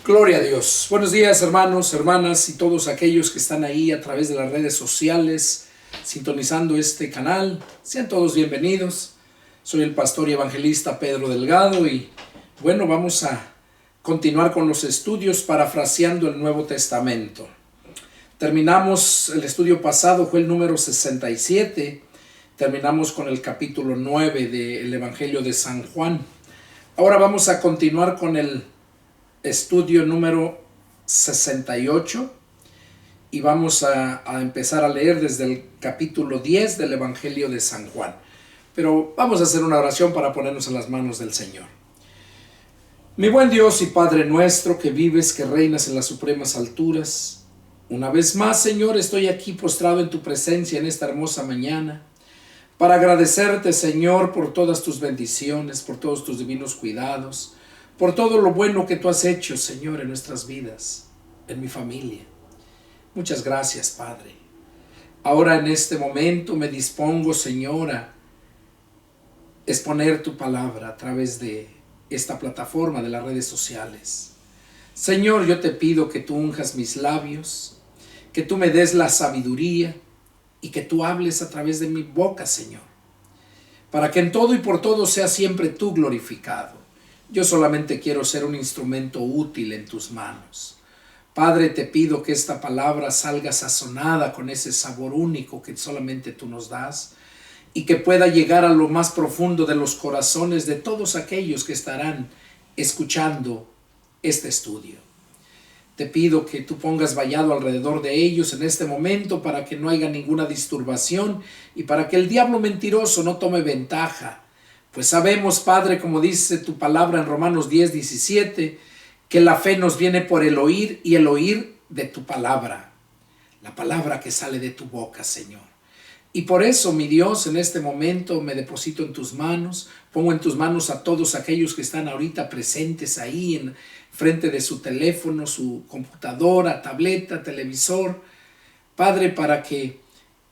Gloria a Dios. Buenos días, hermanos, hermanas y todos aquellos que están ahí a través de las redes sociales sintonizando este canal. Sean todos bienvenidos. Soy el pastor y evangelista Pedro Delgado y bueno, vamos a continuar con los estudios parafraseando el Nuevo Testamento. Terminamos, el estudio pasado fue el número 67. Terminamos con el capítulo 9 del Evangelio de San Juan. Ahora vamos a continuar con el estudio número 68 y vamos a empezar a leer desde el capítulo 10 del Evangelio de San Juan. Pero vamos a hacer una oración para ponernos en las manos del Señor. Mi buen Dios y Padre nuestro, que vives, que reinas en las supremas alturas, una vez más, Señor, estoy aquí postrado en tu presencia en esta hermosa mañana para agradecerte, Señor, por todas tus bendiciones, por todos tus divinos cuidados, por todo lo bueno que tú has hecho, Señor, en nuestras vidas, en mi familia. Muchas gracias, Padre. Ahora en este momento me dispongo, Señor, a exponer tu palabra a través de esta plataforma de las redes sociales. Señor, yo te pido que tú unjas mis labios, que tú me des la sabiduría y que tú hables a través de mi boca, Señor, para que en todo y por todo sea siempre tú glorificado. Yo solamente quiero ser un instrumento útil en tus manos. Padre, te pido que esta palabra salga sazonada con ese sabor único que solamente tú nos das y que pueda llegar a lo más profundo de los corazones de todos aquellos que estarán escuchando este estudio. Te pido que tú pongas vallado alrededor de ellos en este momento para que no haya ninguna disturbación y para que el diablo mentiroso no tome ventaja. Pues sabemos, Padre, como dice tu palabra en Romanos 10:17, que la fe nos viene por el oír y el oír de tu palabra, la palabra que sale de tu boca, Señor. Y por eso, mi Dios, en este momento me deposito en tus manos, pongo en tus manos a todos aquellos que están ahorita presentes ahí en frente de su teléfono, su computadora, tableta, televisor, Padre, para que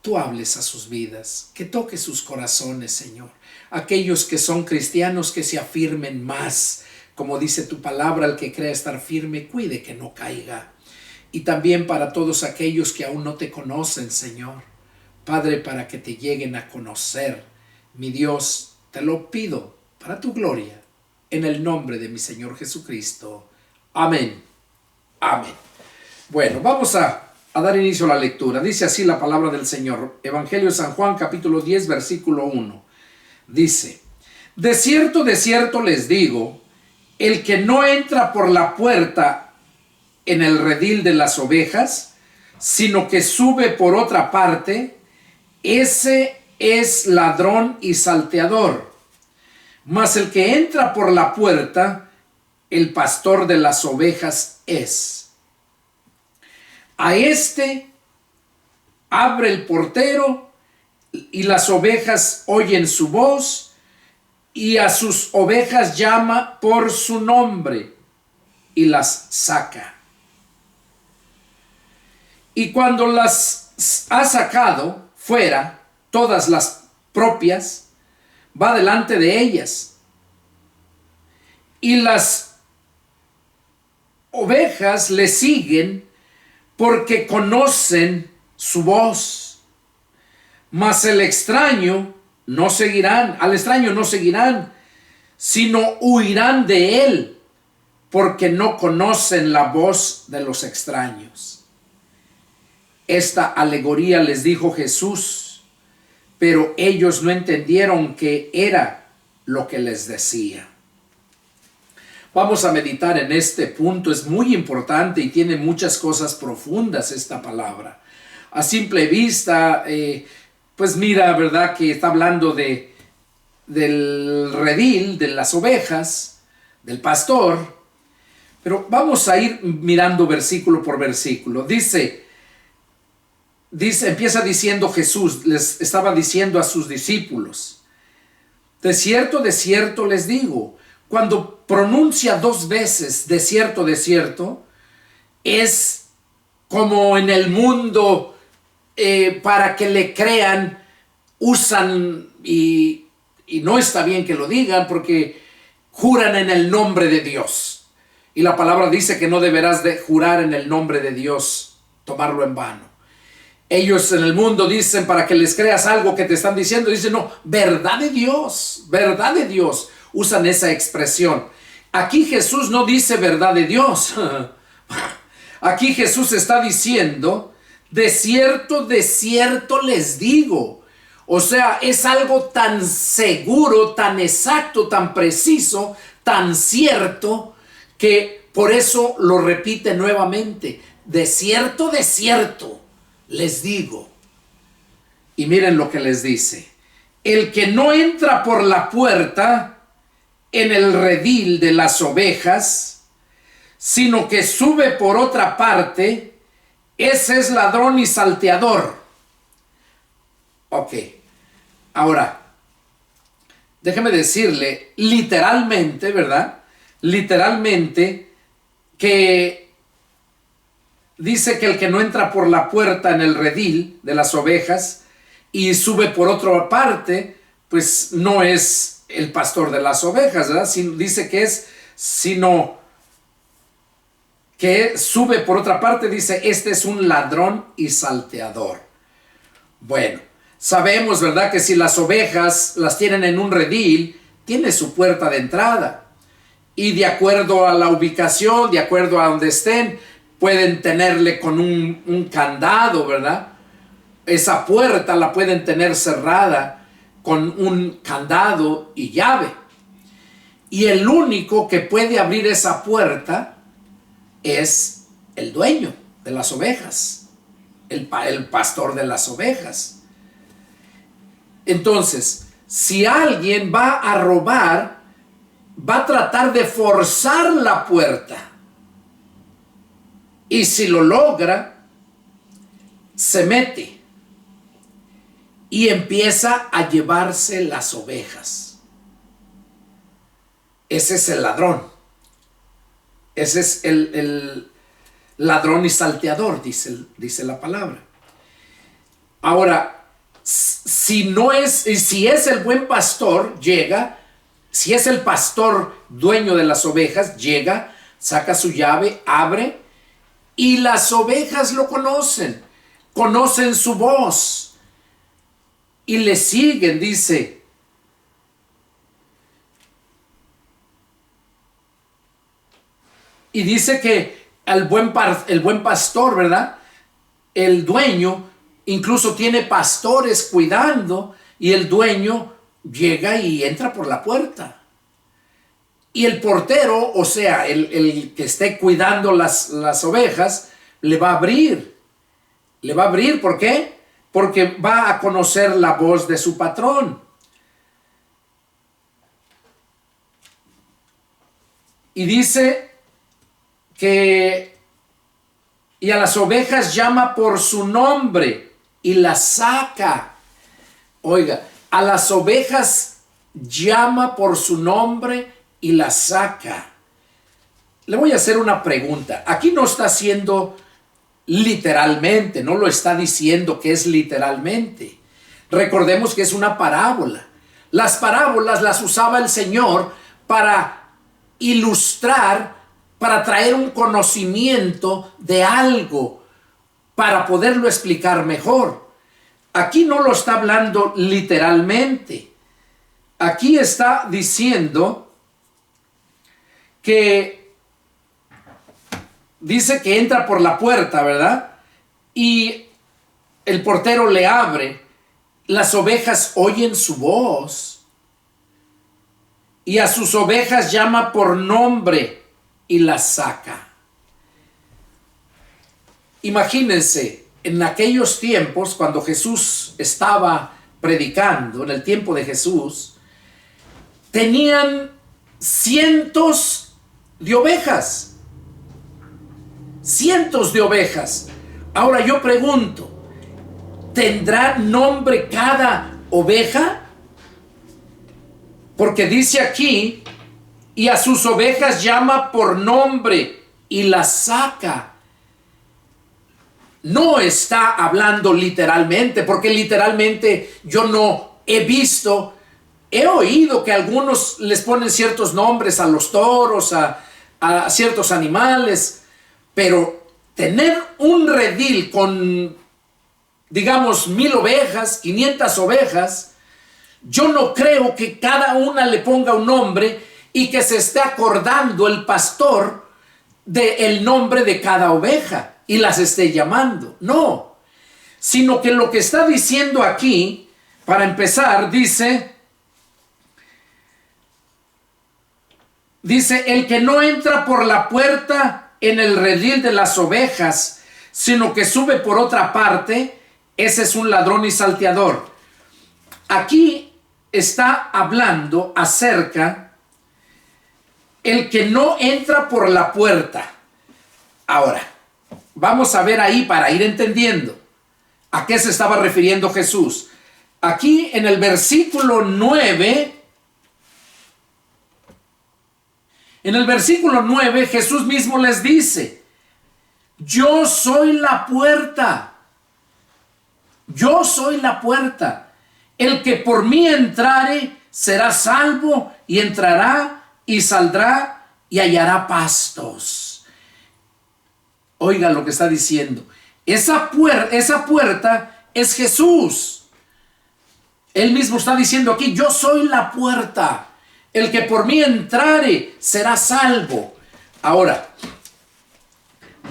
tú hables a sus vidas, que toques sus corazones, Señor. Aquellos que son cristianos que se afirmen más, como dice tu palabra, el que crea estar firme, cuide que no caiga. Y también para todos aquellos que aún no te conocen, Señor, Padre, para que te lleguen a conocer. Mi Dios, te lo pido para tu gloria, en el nombre de mi Señor Jesucristo. Amén. Amén. Bueno, vamos a dar inicio a la lectura. Dice así la palabra del Señor. Evangelio de San Juan, capítulo 10, versículo 1. Dice: de cierto les digo, el que no entra por la puerta en el redil de las ovejas, sino que sube por otra parte, ese es ladrón y salteador. Mas el que entra por la puerta, el pastor de las ovejas es. A este abre el portero y las ovejas oyen su voz y a sus ovejas llama por su nombre y las saca. Y cuando las ha sacado fuera, todas las propias, va delante de ellas. Y las ovejas le siguen porque conocen su voz. Mas al extraño no seguirán, sino huirán de él, porque no conocen la voz de los extraños. Esta alegoría les dijo Jesús, pero ellos no entendieron qué era lo que les decía. Vamos a meditar en este punto, es muy importante y tiene muchas cosas profundas esta palabra. A simple vista, pues mira, ¿verdad? Que está hablando del redil, de las ovejas, del pastor. Pero vamos a ir mirando versículo por versículo. Dice, empieza diciendo Jesús, les estaba diciendo a sus discípulos: de cierto les digo. Cuando pronuncia dos veces de cierto, es como en el mundo, para que le crean, usan, y no está bien que lo digan, porque juran en el nombre de Dios. Y la palabra dice que no deberás de jurar en el nombre de Dios, tomarlo en vano. Ellos en el mundo dicen, para que les creas algo que te están diciendo, dicen, no, verdad de Dios, verdad de Dios. Usan esa expresión. Aquí Jesús no dice verdad de Dios. Aquí Jesús está diciendo, de cierto les digo. O sea, es algo tan seguro, tan exacto, tan preciso, tan cierto, que por eso lo repite nuevamente. De cierto les digo. Y miren lo que les dice. El que no entra por la puerta en el redil de las ovejas, sino que sube por otra parte, ese es ladrón y salteador. Ok. Ahora, déjeme decirle, literalmente, ¿verdad? Literalmente, que dice que el que no entra por la puerta en el redil de las ovejas y sube por otra parte, pues no es el pastor de las ovejas, ¿verdad? Dice que es, sino que sube por otra parte, dice, este es un ladrón y salteador. Bueno, sabemos, ¿verdad?, que si las ovejas las tienen en un redil, tiene su puerta de entrada. Y de acuerdo a la ubicación, de acuerdo a donde estén, pueden tenerle con un candado, ¿verdad? Esa puerta la pueden tener cerrada con un candado y llave. Y el único que puede abrir esa puerta es el dueño de las ovejas, el pastor de las ovejas. Entonces, si alguien va a robar, va a tratar de forzar la puerta. Y si lo logra, se mete y empieza a llevarse las ovejas. Ese es el ladrón. Ese es el ladrón y salteador, dice la palabra. Ahora, si es el buen pastor, llega. Si es el pastor dueño de las ovejas, llega, saca su llave, abre, y las ovejas lo conocen su voz y le siguen, dice. Y dice que el buen pastor, ¿verdad? El dueño incluso tiene pastores cuidando, y el dueño llega y entra por la puerta. Y el portero, o sea, el que esté cuidando las ovejas, le va a abrir. Le va a abrir, ¿por qué? Porque va a conocer la voz de su patrón. Y dice que y a las ovejas llama por su nombre y las saca. Oiga, a las ovejas llama por su nombre y las saca. Le voy a hacer una pregunta. Aquí no está haciendo literalmente, no lo está diciendo que es literalmente. Recordemos que es una parábola. Las parábolas las usaba el Señor para ilustrar, para traer un conocimiento de algo, para poderlo explicar mejor. Aquí no lo está hablando literalmente. Aquí está diciendo que dice que entra por la puerta, ¿verdad? Y el portero le abre. Las ovejas oyen su voz y a sus ovejas llama por nombre y las saca. Imagínense, en aquellos tiempos, cuando Jesús estaba predicando, en el tiempo de Jesús, tenían cientos de ovejas. Cientos de ovejas. Ahora yo pregunto, ¿tendrá nombre cada oveja? Porque dice aquí, y a sus ovejas llama por nombre y las saca. No está hablando literalmente, porque literalmente yo no he visto, he oído que algunos les ponen ciertos nombres a los toros, a a ciertos animales, pero tener un redil con, digamos, 1000 ovejas, 500 ovejas, yo no creo que cada una le ponga un nombre y que se esté acordando el pastor del nombre de cada oveja y las esté llamando. No, sino que lo que está diciendo aquí, para empezar, dice, el que no entra por la puerta en el redil de las ovejas, sino que sube por otra parte, ese es un ladrón y salteador. Aquí está hablando acerca el que no entra por la puerta. Ahora, vamos a ver ahí para ir entendiendo a qué se estaba refiriendo Jesús. Aquí en el versículo 9, Jesús mismo les dice, yo soy la puerta. Yo soy la puerta. El que por mí entrare será salvo y entrará y saldrá y hallará pastos. Oiga lo que está diciendo. Esa puerta es Jesús. Él mismo está diciendo aquí, yo soy la puerta. El que por mí entrare será salvo. Ahora,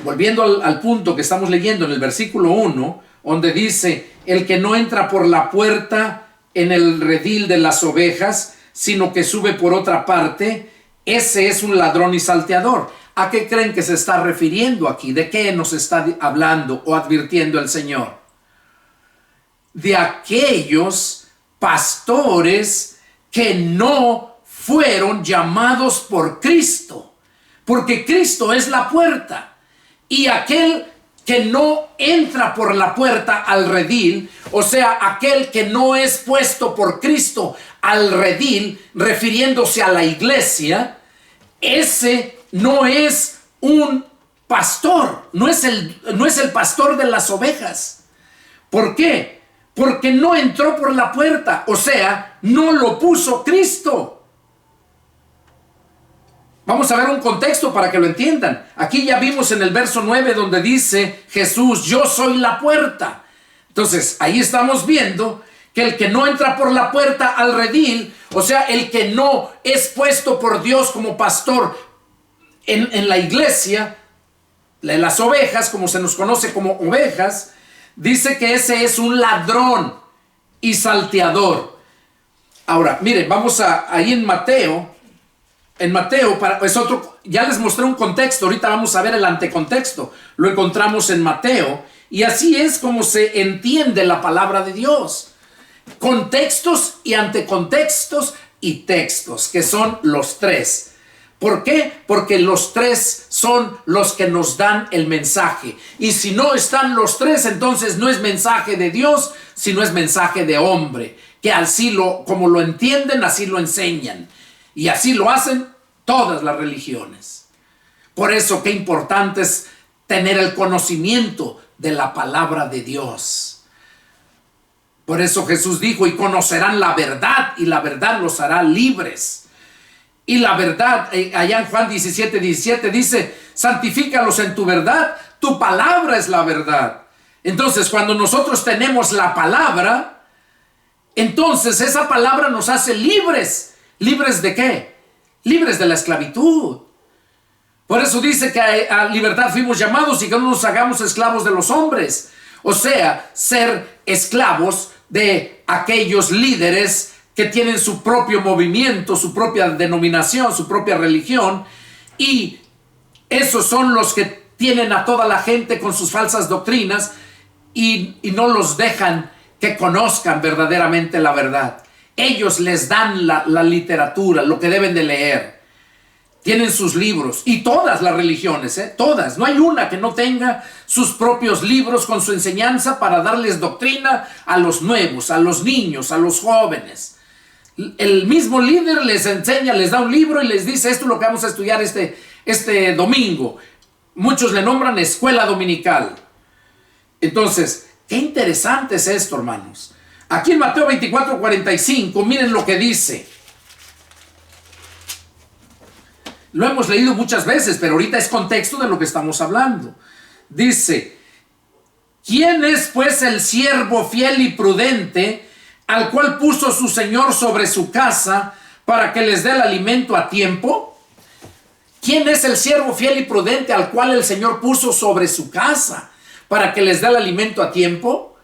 volviendo al punto que estamos leyendo en el versículo 1, donde dice, el que no entra por la puerta en el redil de las ovejas, sino que sube por otra parte, ese es un ladrón y salteador. ¿A qué creen que se está refiriendo aquí? ¿De qué nos está hablando o advirtiendo el Señor? De aquellos pastores que no fueron llamados por Cristo, porque Cristo es la puerta, y aquel que no entra por la puerta al redil, o sea, aquel que no es puesto por Cristo al redil, refiriéndose a la iglesia, ese no es un pastor, no es el pastor de las ovejas. ¿Por qué? Porque no entró por la puerta, o sea, no lo puso Cristo. Vamos a ver un contexto para que lo entiendan. Aquí ya vimos en el verso 9 donde dice Jesús, yo soy la puerta. Entonces, ahí estamos viendo que el que no entra por la puerta al redil, o sea, el que no es puesto por Dios como pastor en la iglesia, las ovejas, como se nos conoce como ovejas, dice que ese es un ladrón y salteador. Ahora, miren, vamos ahí en Mateo. En Mateo, ya les mostré un contexto, ahorita vamos a ver el antecontexto. Lo encontramos en Mateo, y así es como se entiende la palabra de Dios. Contextos y antecontextos y textos, que son los tres. ¿Por qué? Porque los tres son los que nos dan el mensaje. Y si no están los tres, entonces no es mensaje de Dios, sino es mensaje de hombre. Que así como lo entienden, así lo enseñan. Y así lo hacen todas las religiones. Por eso, qué importante es tener el conocimiento de la palabra de Dios. Por eso Jesús dijo, y conocerán la verdad, y la verdad los hará libres. Y la verdad, allá en Juan 17:17 dice, santifícalos en tu verdad, tu palabra es la verdad. Entonces, cuando nosotros tenemos la palabra, entonces esa palabra nos hace libres. ¿Libres de qué? Libres de la esclavitud. Por eso dice que a libertad fuimos llamados y que no nos hagamos esclavos de los hombres. O sea, ser esclavos de aquellos líderes que tienen su propio movimiento, su propia denominación, su propia religión. Y esos son los que tienen a toda la gente con sus falsas doctrinas y no los dejan que conozcan verdaderamente la verdad. Ellos les dan la literatura, lo que deben de leer. Tienen sus libros. Y todas las religiones, todas. No hay una que no tenga sus propios libros con su enseñanza para darles doctrina a los nuevos, a los niños, a los jóvenes. El mismo líder les enseña, les da un libro y les dice, esto es lo que vamos a estudiar este domingo. Muchos le nombran escuela dominical. Entonces, qué interesante es esto, hermanos. Aquí en Mateo 24:45, miren lo que dice. Lo hemos leído muchas veces, pero ahorita es contexto de lo que estamos hablando. Dice, ¿quién es pues el siervo fiel y prudente al cual puso su señor sobre su casa para que les dé el alimento a tiempo? ¿Quién es el siervo fiel y prudente al cual el Señor puso sobre su casa para que les dé el alimento a tiempo?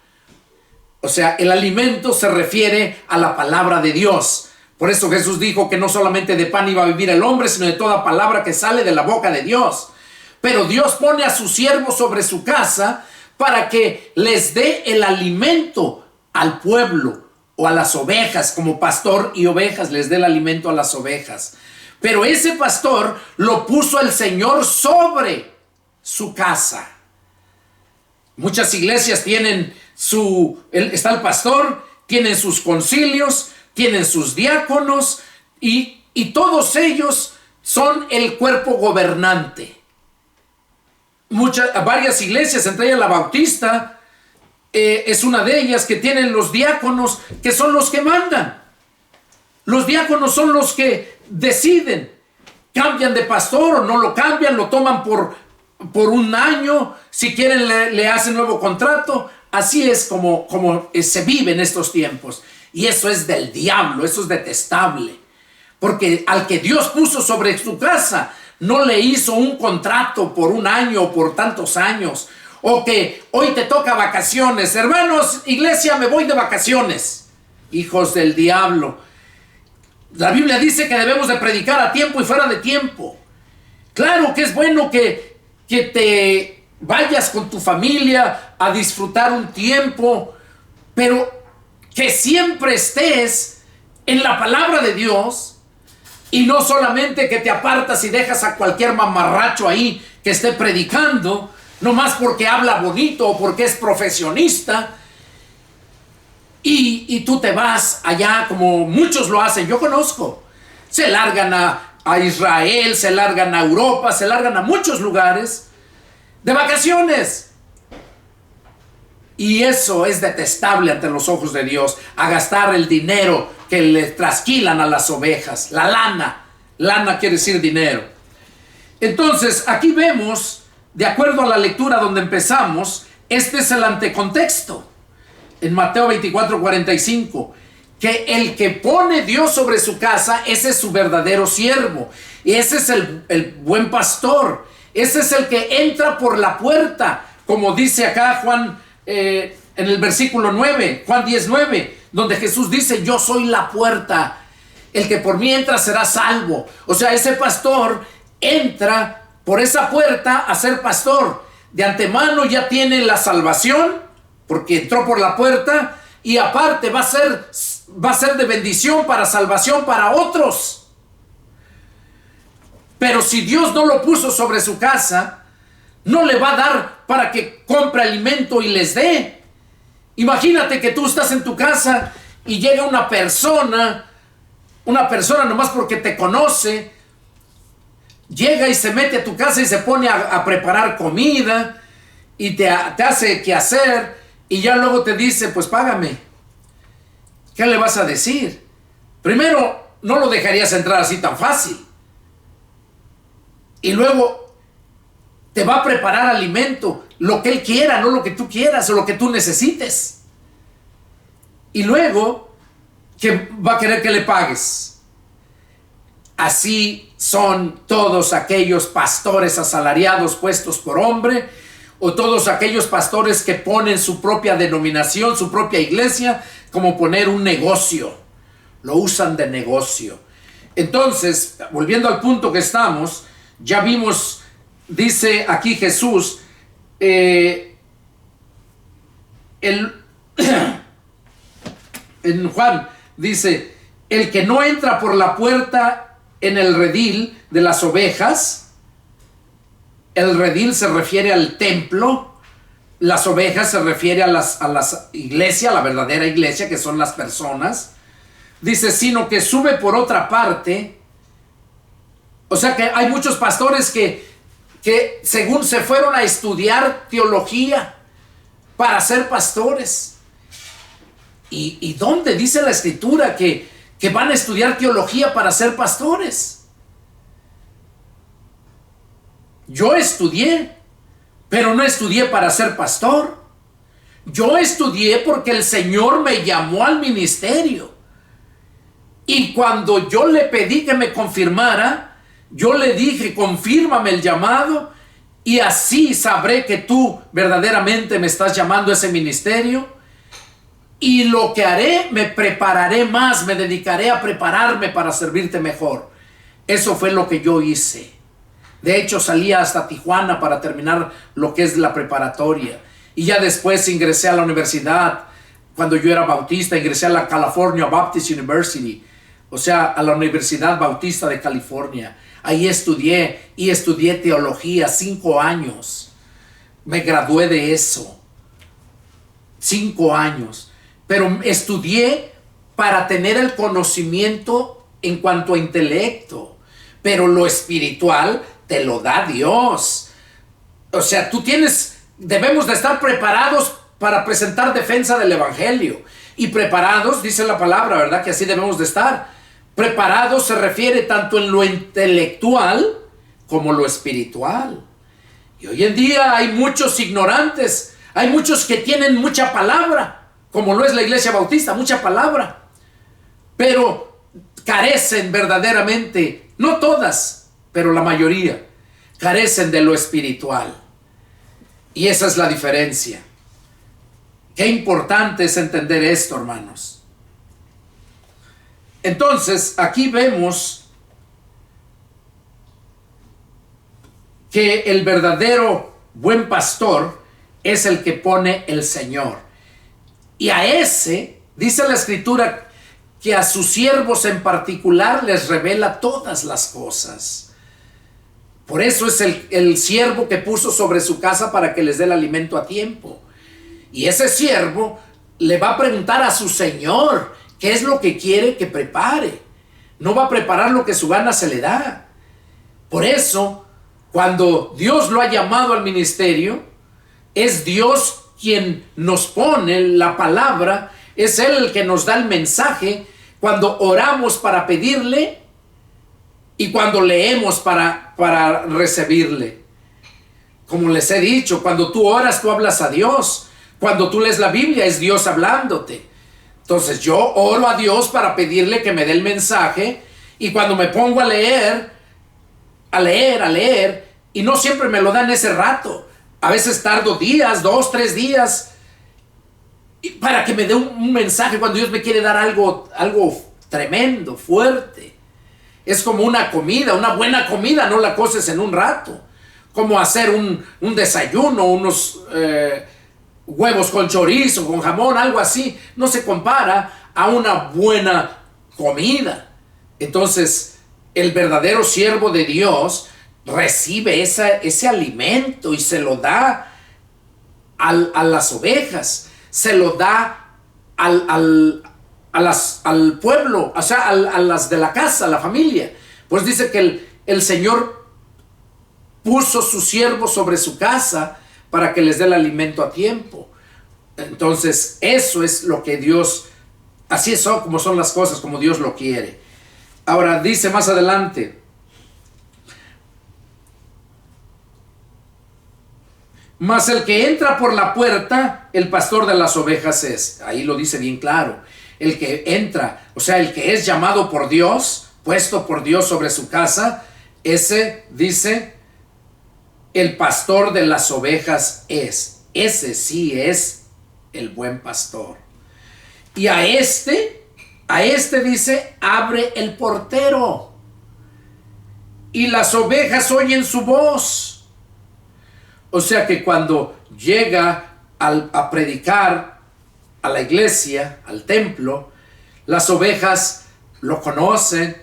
O sea, el alimento se refiere a la palabra de Dios. Por eso Jesús dijo que no solamente de pan iba a vivir el hombre, sino de toda palabra que sale de la boca de Dios. Pero Dios pone a su siervo sobre su casa para que les dé el alimento al pueblo o a las ovejas, como pastor y ovejas les dé el alimento a las ovejas. Pero ese pastor lo puso el Señor sobre su casa. Muchas iglesias tienen está el pastor, tienen sus concilios, tienen sus diáconos y todos ellos son el cuerpo gobernante. Varias iglesias, entre ellas la Bautista, es una de ellas, que tienen los diáconos, que son los que mandan. Los diáconos son los que deciden, cambian de pastor o no lo cambian, lo toman por un año, si quieren le hacen nuevo contrato. Así es como se vive en estos tiempos. Y eso es del diablo, eso es detestable. Porque al que Dios puso sobre su casa, no le hizo un contrato por un año o por tantos años. O que hoy te toca vacaciones. Hermanos, iglesia, me voy de vacaciones. Hijos del diablo. La Biblia dice que debemos de predicar a tiempo y fuera de tiempo. Claro que es bueno que te vayas con tu familia a disfrutar un tiempo, pero que siempre estés en la palabra de Dios y no solamente que te apartas y dejas a cualquier mamarracho ahí que esté predicando, nomás porque habla bonito o porque es profesionista, y tú te vas allá como muchos lo hacen. Yo conozco, se largan a Israel, se largan a Europa, se largan a muchos lugares de vacaciones. Y eso es detestable ante los ojos de Dios, a gastar el dinero que le trasquilan a las ovejas, la lana quiere decir dinero. Entonces, aquí vemos, de acuerdo a la lectura donde empezamos, este es el antecontexto. En Mateo 24:45, que el que pone Dios sobre su casa, ese es su verdadero siervo. Y ese es el buen pastor. Ese es el que entra por la puerta, como dice acá Juan, en el versículo 9, Juan 10:9, donde Jesús dice, yo soy la puerta, el que por mí entra será salvo. O sea, ese pastor entra por esa puerta a ser pastor. De antemano ya tiene la salvación, porque entró por la puerta, y aparte va a ser de bendición para salvación para otros. Pero si Dios no lo puso sobre su casa, no le va a dar para que compre alimento y les dé. Imagínate que tú estás en tu casa y llega una persona nomás porque te conoce, llega y se mete a tu casa y se pone a preparar comida y te hace qué hacer, y ya luego te dice, pues págame. ¿Qué le vas a decir? Primero, no lo dejarías entrar así tan fácil. Y luego te va a preparar alimento, lo que él quiera, no lo que tú quieras o lo que tú necesites. Y luego que va a querer que le pagues. Así son todos aquellos pastores asalariados puestos por hombre, o todos aquellos pastores que ponen su propia denominación, su propia iglesia, como poner un negocio. Lo usan de negocio. Entonces, volviendo al punto que estamos, ya vimos, dice aquí Jesús, en Juan, dice, el que no entra por la puerta en el redil de las ovejas. El redil se refiere al templo, las ovejas se refiere a las iglesias, la verdadera iglesia, que son las personas. Dice, sino que sube por otra parte. O sea que hay muchos pastores que según se fueron a estudiar teología para ser pastores. ¿Y dónde dice la Escritura que van a estudiar teología para ser pastores? Yo estudié, pero no estudié para ser pastor. Yo estudié porque el Señor me llamó al ministerio. Y cuando yo le pedí que me confirmara, yo le dije, confírmame el llamado y así sabré que tú verdaderamente me estás llamando a ese ministerio. Y lo que haré, me prepararé más, me dedicaré a prepararme para servirte mejor. Eso fue lo que yo hice. De hecho, salí hasta Tijuana para terminar lo que es la preparatoria. Y ya después ingresé a la universidad. Cuando yo era bautista, ingresé a la California Baptist University. O sea, a la Universidad Bautista de California. Ahí estudié y estudié teología 5 años. Me gradué de eso. 5 años. Pero estudié para tener el conocimiento en cuanto a intelecto. Pero lo espiritual te lo da Dios. O sea, debemos de estar preparados para presentar defensa del evangelio. Y preparados, dice la palabra, ¿verdad? Que así debemos de estar. Preparados se refiere tanto en lo intelectual como lo espiritual. Y hoy en día hay muchos ignorantes. Hay muchos que tienen mucha palabra, como lo es la Iglesia Bautista, mucha palabra. Pero carecen verdaderamente, no todas, pero la mayoría, carecen de lo espiritual. Y esa es la diferencia. Qué importante es entender esto, hermanos. Entonces, aquí vemos que el verdadero buen pastor es el que pone el Señor. Y a ese, dice la Escritura, que a sus siervos en particular les revela todas las cosas. Por eso es el siervo que puso sobre su casa para que les dé el alimento a tiempo. Y ese siervo le va a preguntar a su Señor qué es lo que quiere que prepare. No va a preparar lo que su gana se le da. Por eso, cuando Dios lo ha llamado al ministerio, es Dios quien nos pone la palabra, es Él el que nos da el mensaje cuando oramos para pedirle y cuando leemos para recibirle. Como les he dicho, cuando tú oras, tú hablas a Dios. Cuando tú lees la Biblia, es Dios hablándote. Entonces yo oro a Dios para pedirle que me dé el mensaje, y cuando me pongo a leer, y no siempre me lo da en ese rato. A veces tardo días, 2, 3 días, para que me dé un mensaje cuando Dios me quiere dar algo tremendo, fuerte. Es como una comida, una buena comida, no la coces en un rato. Como hacer un desayuno, unos huevos con chorizo, con jamón, algo así. No se compara a una buena comida. Entonces, el verdadero siervo de Dios recibe ese alimento y se lo da a las ovejas, se lo da al pueblo, o sea, a las de la casa, a la familia. Pues dice que el Señor puso su siervo sobre su casa para que les dé el alimento a tiempo. Entonces, eso es lo que Dios, así es como son las cosas, como Dios lo quiere. Ahora dice más adelante: mas el que entra por la puerta, el pastor de las ovejas es. Ahí lo dice bien claro. El que entra, o sea, el que es llamado por Dios, puesto por Dios sobre su casa, ese, dice, el pastor de las ovejas es. Ese sí es el buen pastor. Y a este dice, abre el portero, y las ovejas oyen su voz. O sea que cuando llega a predicar a la iglesia, al templo, las ovejas lo conocen,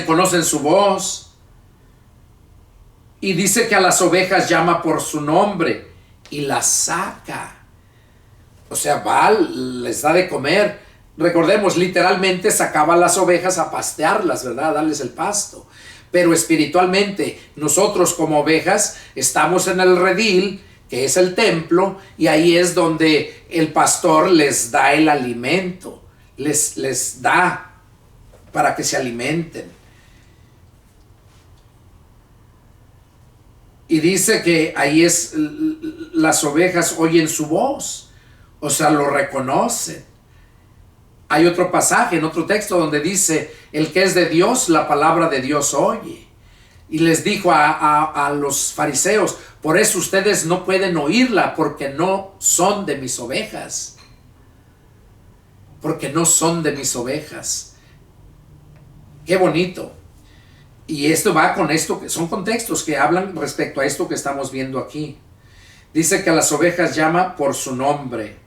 conocen su voz. Y dice que a las ovejas llama por su nombre y las saca. O sea, va, les da de comer. Recordemos, literalmente sacaba las ovejas a pastearlas, ¿verdad? A darles el pasto. Pero espiritualmente, nosotros como ovejas estamos en el redil, que es el templo, y ahí es donde el pastor les da el alimento, les da para que se alimenten. Y dice que ahí las ovejas oyen su voz, o sea, lo reconocen. Hay otro pasaje en otro texto donde dice, el que es de Dios, la palabra de Dios oye. Y les dijo a los fariseos, por eso ustedes no pueden oírla, porque no son de mis ovejas. Porque no son de mis ovejas. Qué bonito. Y esto va con esto, que son contextos que hablan respecto a esto que estamos viendo aquí. Dice que a las ovejas llama por su nombre.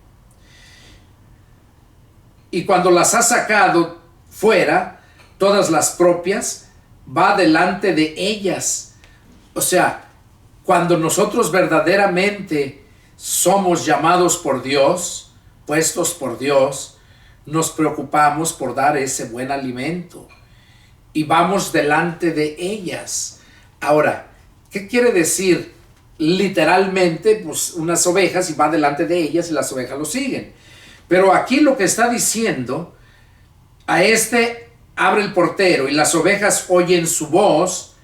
Y cuando las ha sacado fuera, todas las propias, va delante de ellas. O sea, cuando nosotros verdaderamente somos llamados por Dios, puestos por Dios, nos preocupamos por dar ese buen alimento. Y vamos delante de ellas. Ahora, ¿qué quiere decir? Literalmente, pues unas ovejas y va delante de ellas y las ovejas lo siguen. Pero aquí lo que está diciendo, a este abre el portero y las ovejas oyen su voz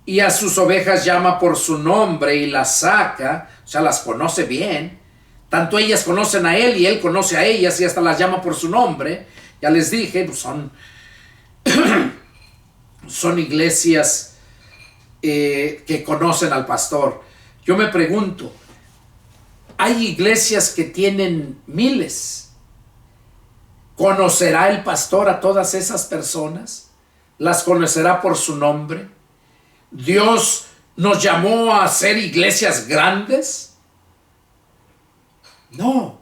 y a sus ovejas llama por su nombre y las saca, o sea, las conoce bien. Tanto ellas conocen a él y él conoce a ellas y hasta las llama por su nombre. Ya les dije, pues son iglesias que conocen al pastor. Yo me pregunto, hay iglesias que tienen miles. ¿Conocerá el pastor a todas esas personas? ¿Las conocerá por su nombre? ¿Dios nos llamó a ser iglesias grandes? No.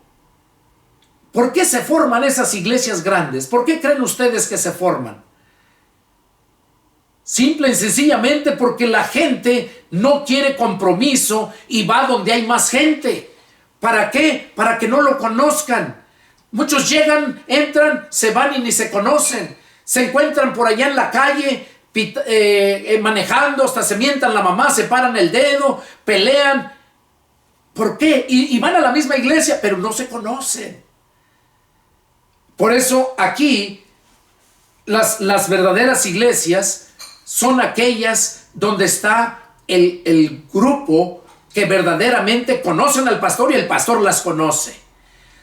¿Por qué se forman esas iglesias grandes? ¿Por qué creen ustedes que se forman? Simple y sencillamente porque la gente no quiere compromiso y va donde hay más gente. ¿Para qué? Para que no lo conozcan. Muchos llegan, entran, se van y ni se conocen. Se encuentran por allá en la calle, manejando, hasta se mientan la mamá, se paran el dedo, pelean. ¿Por qué? Y van a la misma iglesia, pero no se conocen. Por eso aquí las verdaderas iglesias son aquellas donde está el grupo que verdaderamente conocen al pastor y el pastor las conoce.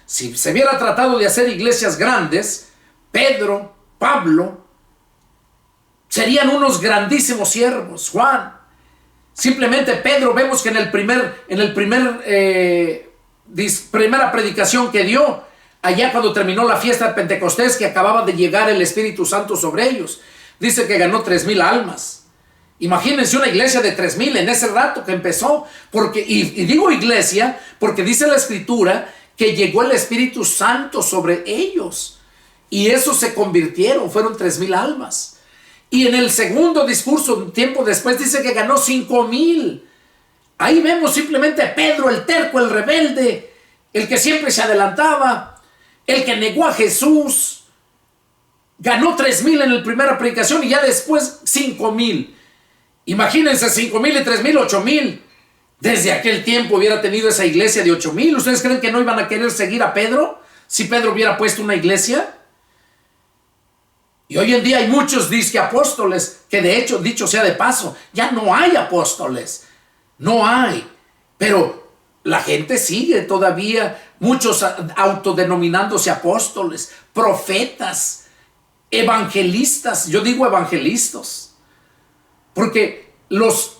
Si se hubiera tratado de hacer iglesias grandes, Pedro, Pablo, serían unos grandísimos siervos. Juan, simplemente Pedro, vemos que en el primera predicación que dio, allá cuando terminó la fiesta de Pentecostés, que acababa de llegar el Espíritu Santo sobre ellos, dice que ganó 3,000 almas. Imagínense una iglesia de 3,000 en ese rato que empezó, y digo iglesia porque dice la Escritura que llegó el Espíritu Santo sobre ellos y esos se convirtieron, fueron 3,000 almas. Y en el segundo discurso, un tiempo después, dice que ganó 5,000. Ahí vemos simplemente a Pedro, el terco, el rebelde, el que siempre se adelantaba, el que negó a Jesús. Ganó 3,000 en la primera predicación y ya después 5,000. Imagínense, 5,000 y 3,000, 8,000. Desde aquel tiempo hubiera tenido esa iglesia de 8,000. ¿Ustedes creen que no iban a querer seguir a Pedro si Pedro hubiera puesto una iglesia? Y hoy en día hay muchos disque apóstoles que, de hecho, dicho sea de paso, ya no hay apóstoles. No hay. Pero la gente sigue todavía, muchos autodenominándose apóstoles, profetas, evangelistas. Yo digo evangelistas porque los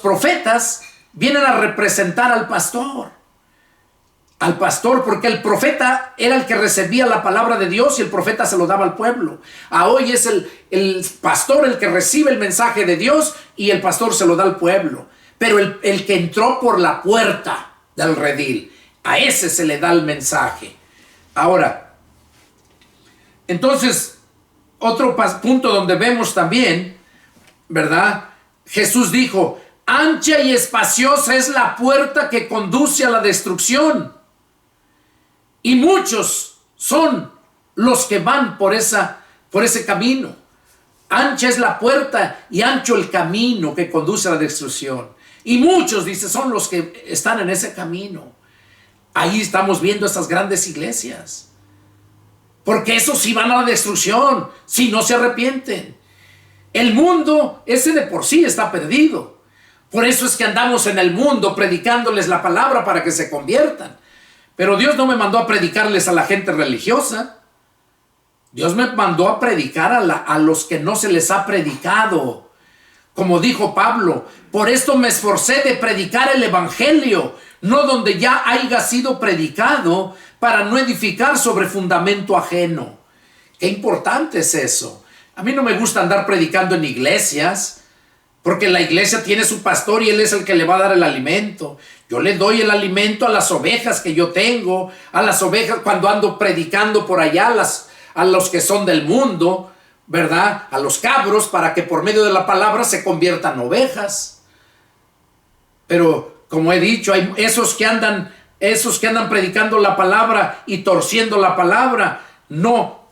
profetas vienen a representar al pastor. Al pastor, porque el profeta era el que recibía la palabra de Dios y el profeta se lo daba al pueblo. Hoy es el pastor el que recibe el mensaje de Dios y el pastor se lo da al pueblo. Pero el que entró por la puerta del redil, a ese se le da el mensaje. Ahora, entonces, otro punto donde vemos también, ¿verdad? Jesús dijo, ancha y espaciosa es la puerta que conduce a la destrucción. Y muchos son los que van por ese camino. Ancha es la puerta y ancho el camino que conduce a la destrucción. Y muchos, dice, son los que están en ese camino. Ahí estamos viendo estas grandes iglesias. Porque esos sí van a la destrucción, si no se arrepienten. El mundo, ese de por sí está perdido. Por eso es que andamos en el mundo predicándoles la palabra para que se conviertan. Pero Dios no me mandó a predicarles a la gente religiosa. Dios me mandó a predicar a los que no se les ha predicado. Como dijo Pablo, por esto me esforcé de predicar el evangelio, no donde ya haya sido predicado, para no edificar sobre fundamento ajeno. Qué importante es eso. A mí no me gusta andar predicando en iglesias, porque la iglesia tiene su pastor y él es el que le va a dar el alimento. Yo le doy el alimento a las ovejas que yo tengo, a las ovejas cuando ando predicando por allá, a los que son del mundo, ¿verdad? A los cabros, para que por medio de la palabra se conviertan ovejas. Pero como he dicho, hay esos que andan predicando la palabra y torciendo la palabra, no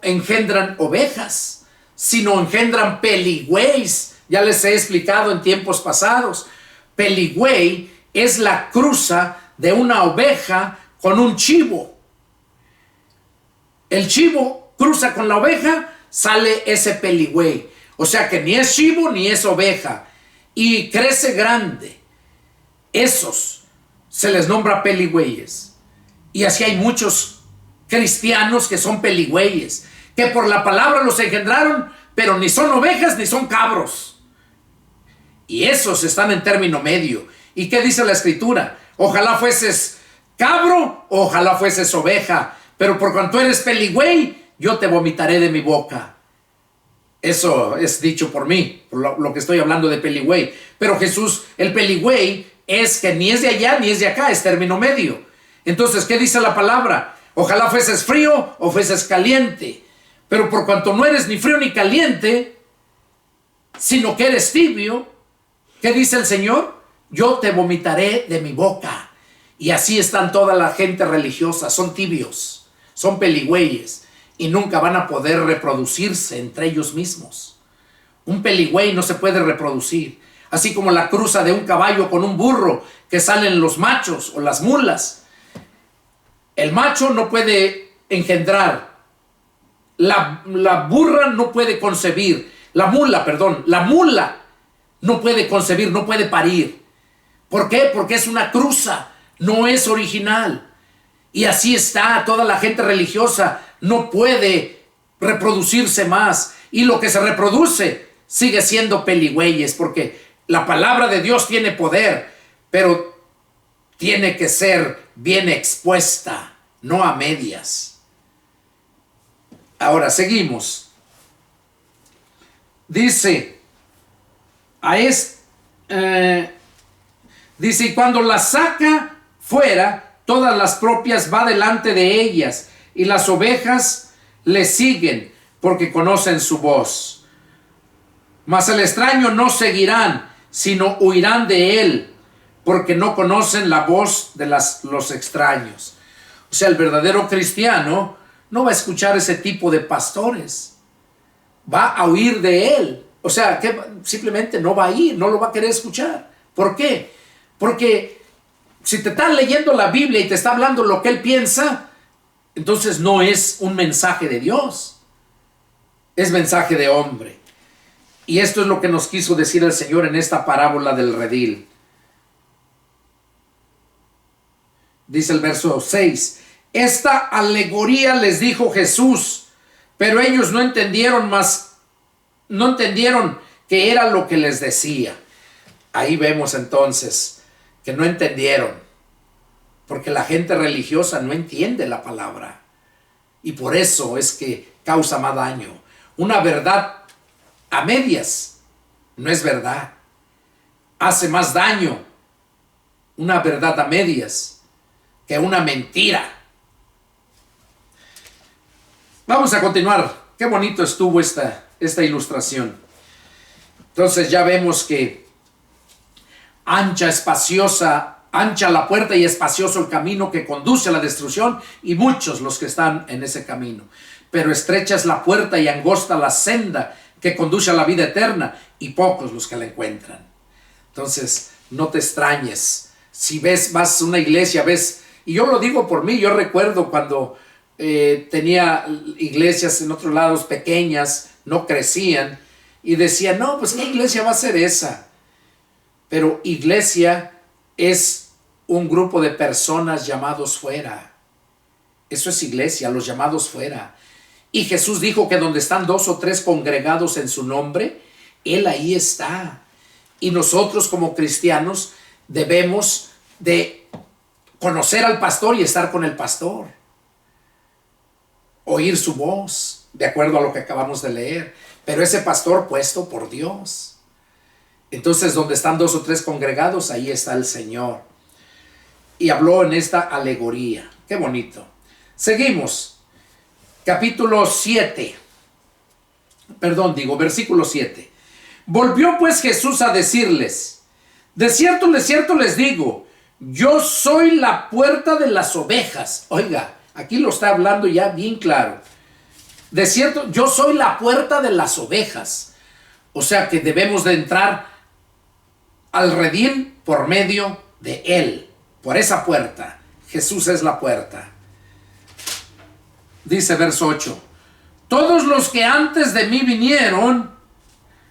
engendran ovejas, sino engendran peligüeys. Ya les he explicado en tiempos pasados. Peligüey es la cruza de una oveja con un chivo. El chivo cruza con la oveja, sale ese peligüey. O sea que ni es chivo ni es oveja. Y crece grande. Esos se les nombra peligüeyes. Y así hay muchos cristianos que son peligüeyes, que por la palabra los engendraron, pero ni son ovejas ni son cabros. Y esos están en término medio. ¿Y qué dice la escritura? Ojalá fueses cabro, ojalá fueses oveja, pero por cuanto eres peligüey, yo te vomitaré de mi boca. Eso es dicho por mí, por lo que estoy hablando de peligüey. Pero Jesús, el peligüey es que ni es de allá ni es de acá, es término medio. Entonces, ¿qué dice la palabra? Ojalá fueses frío o fueses caliente. Pero por cuanto no eres ni frío ni caliente, sino que eres tibio, ¿qué dice el Señor? Yo te vomitaré de mi boca. Y así están toda la gente religiosa, son tibios, son peligüeyes y nunca van a poder reproducirse entre ellos mismos. Un peligüey no se puede reproducir, así como la cruza de un caballo con un burro que salen los machos o las mulas. El macho no puede engendrar, la burra no puede concebir, la mula no puede concebir, no puede parir. ¿Por qué? Porque es una cruza, no es original. Y así está toda la gente religiosa, no puede reproducirse más. Y lo que se reproduce sigue siendo peligüeyes, porque la palabra de Dios tiene poder, pero tiene que ser bien expuesta, no a medias. Ahora seguimos. Dice, dice, y cuando la saca fuera, todas las propias va delante de ellas, y las ovejas le siguen, porque conocen su voz. Mas el extraño no seguirán, sino huirán de él, porque no conocen la voz de los extraños. O sea, el verdadero cristiano no va a escuchar ese tipo de pastores, va a huir de él. O sea, que simplemente no va a ir, no lo va a querer escuchar. ¿Por qué? Porque si te está leyendo la Biblia y te está hablando lo que él piensa, entonces no es un mensaje de Dios, es mensaje de hombre. Y esto es lo que nos quiso decir el Señor en esta parábola del redil. Dice el verso 6, esta alegoría les dijo Jesús, pero ellos no entendieron qué era lo que les decía. Ahí vemos entonces que no entendieron, porque la gente religiosa no entiende la palabra, y por eso es que causa más daño. Una verdad a medias no es verdad, hace más daño una verdad a medias que una mentira. Vamos a continuar. Qué bonito estuvo esta ilustración. Entonces ya vemos que ancha la puerta y espacioso el camino que conduce a la destrucción, y muchos los que están en ese camino. Pero estrecha es la puerta y angosta la senda que conduce a la vida eterna, y pocos los que la encuentran. Entonces, no te extrañes. Si vas a una iglesia, y yo lo digo por mí, yo recuerdo cuando tenía iglesias en otros lados pequeñas, no crecían, y decía, no, pues ¿qué iglesia va a ser esa? Pero iglesia es un grupo de personas llamados fuera. Eso es iglesia, los llamados fuera. Y Jesús dijo que donde están 2 o 3 congregados en su nombre, Él ahí está. Y nosotros como cristianos debemos de conocer al pastor y estar con el pastor. Oír su voz, de acuerdo a lo que acabamos de leer. Pero ese pastor puesto por Dios. Entonces, donde están 2 o 3 congregados, ahí está el Señor. Y habló en esta alegoría. Qué bonito. Seguimos. Capítulo 7. Versículo 7. Volvió pues Jesús a decirles: de cierto les digo, yo soy la puerta de las ovejas. Oiga, aquí lo está hablando ya bien claro. De cierto, yo soy la puerta de las ovejas. O sea que debemos de entrar al redil por medio de Él, por esa puerta. Jesús es la puerta. Dice verso 8: todos los que antes de mí vinieron,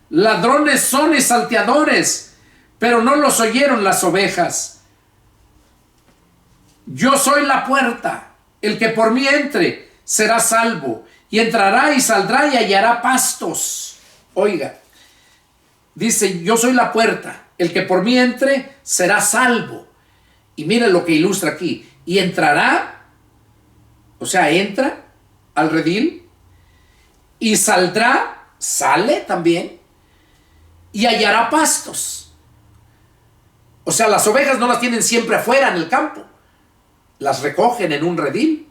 ladrones son y salteadores, pero no los oyeron las ovejas. Yo soy la puerta. El que por mí entre será salvo, y entrará y saldrá y hallará pastos. Oiga, dice: yo soy la puerta. El que por mí entre será salvo. Y mire lo que ilustra aquí. Y entrará, o sea, entra al redil, y saldrá, sale también, y hallará pastos. O sea, las ovejas no las tienen siempre afuera en el campo. Las recogen en un redil,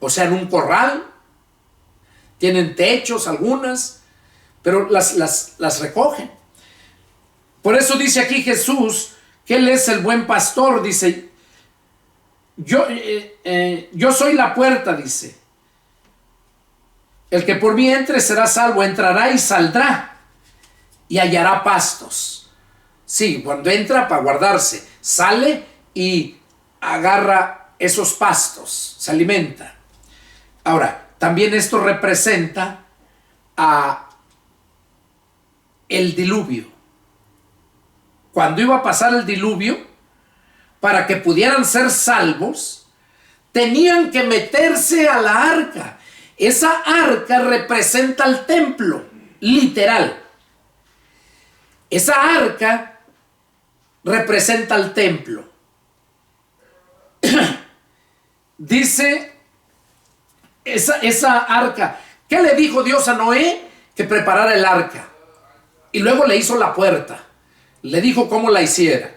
o sea, en un corral. Tienen techos algunas, pero las recogen. Por eso dice aquí Jesús que Él es el buen pastor. Dice: yo soy la puerta, dice. El que por mí entre será salvo, entrará y saldrá y hallará pastos. Sí, cuando entra para guardarse, sale y agarra esos pastos, se alimenta. Ahora, también esto representa a el diluvio. Cuando iba a pasar el diluvio, para que pudieran ser salvos, tenían que meterse a la arca. Esa arca representa el templo, literal. Esa arca representa el templo. Dice esa arca. ¿Qué le dijo Dios a Noé? Que preparara el arca. Y luego le hizo la puerta. Le dijo cómo la hiciera.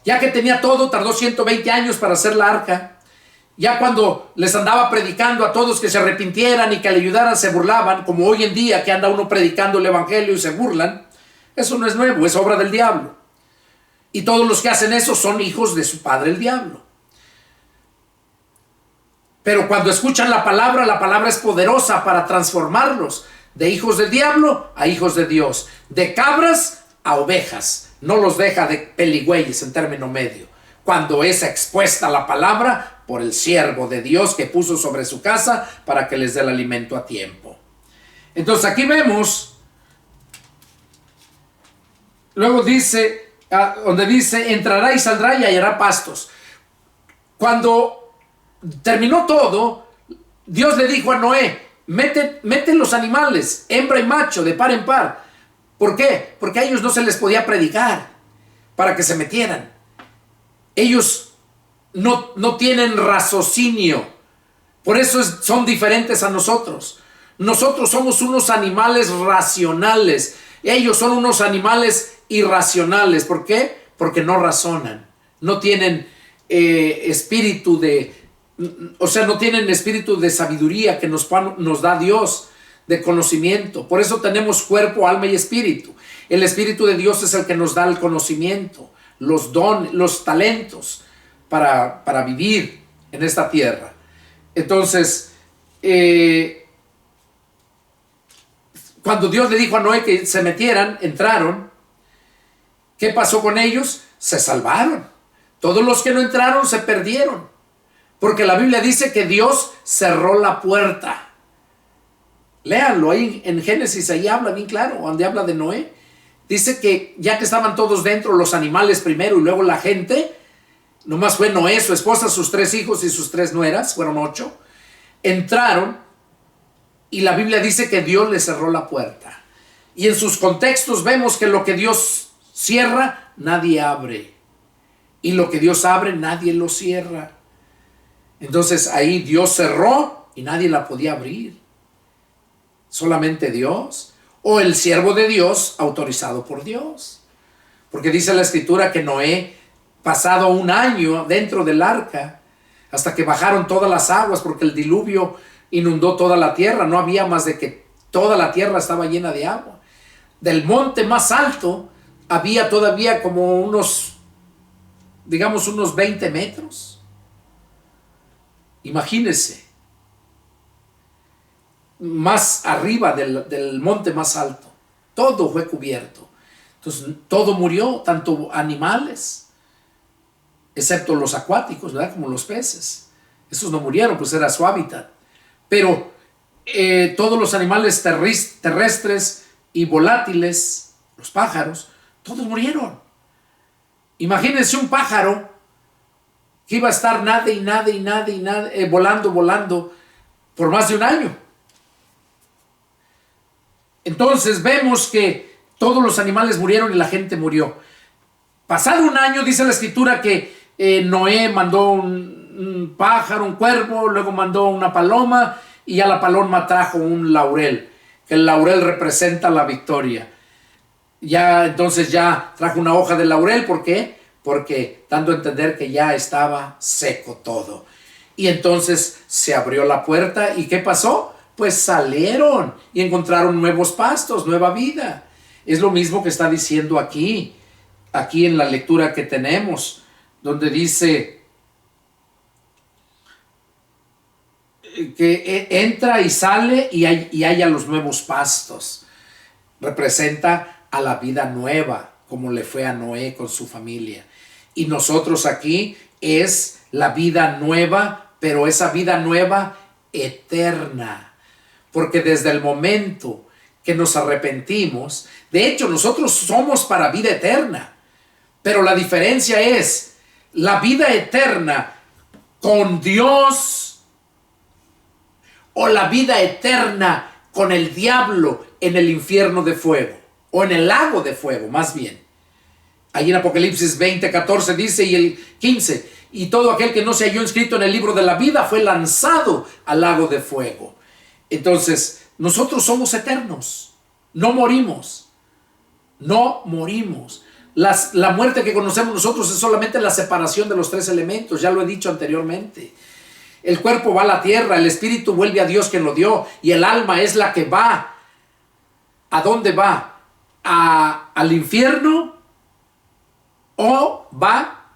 Ya que tenía todo, tardó 120 años para hacer la arca. Ya cuando les andaba predicando a todos que se arrepintieran y que le ayudaran, se burlaban, como hoy en día que anda uno predicando el evangelio y se burlan. Eso no es nuevo, es obra del diablo. Y todos los que hacen eso son hijos de su padre el diablo. Pero cuando escuchan la palabra es poderosa para transformarlos de hijos del diablo a hijos de Dios, de cabras a ovejas. No los deja de peligüeyes en término medio. Cuando es expuesta la palabra por el siervo de Dios que puso sobre su casa para que les dé el alimento a tiempo. Entonces aquí vemos, luego dice, donde dice: entrará y saldrá y hallará pastos. Cuando terminó todo, Dios le dijo a Noé: mete los animales, hembra y macho, de par en par. ¿Por qué? Porque a ellos no se les podía predicar para que se metieran. Ellos no tienen raciocinio. Por eso son diferentes a nosotros. Nosotros somos unos animales racionales. Ellos son unos animales irracionales. ¿Por qué? Porque no razonan. No tienen espíritu no tienen espíritu de sabiduría que nos da Dios, de conocimiento. Por eso tenemos cuerpo, alma y espíritu. El Espíritu de Dios es el que nos da el conocimiento, los dones, los talentos para vivir en esta tierra. Entonces, cuando Dios le dijo a Noé que se metieran, entraron. ¿Qué pasó con ellos? Se salvaron. Todos los que no entraron se perdieron. Porque la Biblia dice que Dios cerró la puerta. Léanlo ahí en Génesis, ahí habla bien claro, donde habla de Noé, dice que ya que estaban todos dentro, los animales primero y luego la gente, nomás fue Noé, su esposa, sus 3 hijos y sus 3 nueras, fueron 8, entraron y la Biblia dice que Dios les cerró la puerta. Y en sus contextos vemos que lo que Dios cierra, nadie abre. Y lo que Dios abre, nadie lo cierra. Entonces ahí Dios cerró y nadie la podía abrir. Solamente Dios o el siervo de Dios autorizado por Dios. Porque dice la Escritura que Noé, pasado 1 año dentro del arca, hasta que bajaron todas las aguas, porque el diluvio inundó toda la tierra, no había más de que toda la tierra estaba llena de agua. Del monte más alto había todavía como unos 20 metros. Imagínense, más arriba del monte más alto, todo fue cubierto. Entonces todo murió, tanto animales, excepto los acuáticos, ¿verdad? Como los peces. Esos no murieron, pues era su hábitat. Pero todos los animales terrestres y volátiles, los pájaros, todos murieron. Imagínense un pájaro que iba a estar volando por más de 1 año. Entonces vemos que todos los animales murieron y la gente murió. Pasado 1 año, dice la Escritura que Noé mandó un pájaro, un cuervo, luego mandó una paloma y a la paloma trajo un laurel, que el laurel representa la victoria. Entonces ya trajo una hoja de laurel. ¿Por qué? Porque dando a entender que ya estaba seco todo. Y entonces se abrió la puerta y ¿qué pasó? Pues salieron y encontraron nuevos pastos, nueva vida. Es lo mismo que está diciendo aquí en la lectura que tenemos, donde dice que entra y sale y haya los nuevos pastos. Representa a la vida nueva, como le fue a Noé con su familia. Y nosotros aquí es la vida nueva, pero esa vida nueva eterna. Porque desde el momento que nos arrepentimos, de hecho nosotros somos para vida eterna. Pero la diferencia es la vida eterna con Dios o la vida eterna con el diablo en el infierno de fuego o en el lago de fuego, más bien. Ahí en Apocalipsis 20:14 dice y el 15, y todo aquel que no se halló inscrito en el libro de la vida fue lanzado al lago de fuego. Entonces, nosotros somos eternos, no morimos, no morimos. La muerte que conocemos nosotros es solamente la separación de los 3 elementos, ya lo he dicho anteriormente. El cuerpo va a la tierra, el espíritu vuelve a Dios quien lo dio, y el alma es la que va. ¿A dónde va? ¿Al infierno o va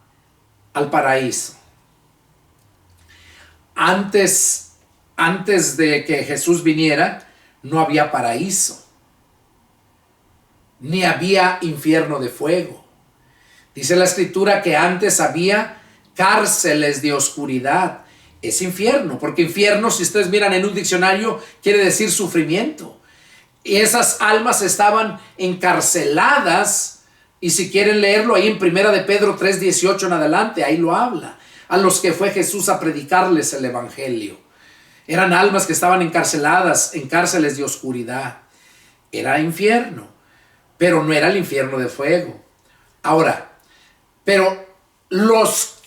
al paraíso? Antes de que Jesús viniera, no había paraíso, ni había infierno de fuego. Dice la Escritura que antes había cárceles de oscuridad. Es infierno, porque infierno, si ustedes miran en un diccionario, quiere decir sufrimiento. Y esas almas estaban encarceladas, y si quieren leerlo ahí en 1 de Pedro 3:18 en adelante, ahí lo habla, a los que fue Jesús a predicarles el evangelio. Eran almas que estaban encarceladas en cárceles de oscuridad. Era infierno, pero no era el infierno de fuego. Ahora, pero los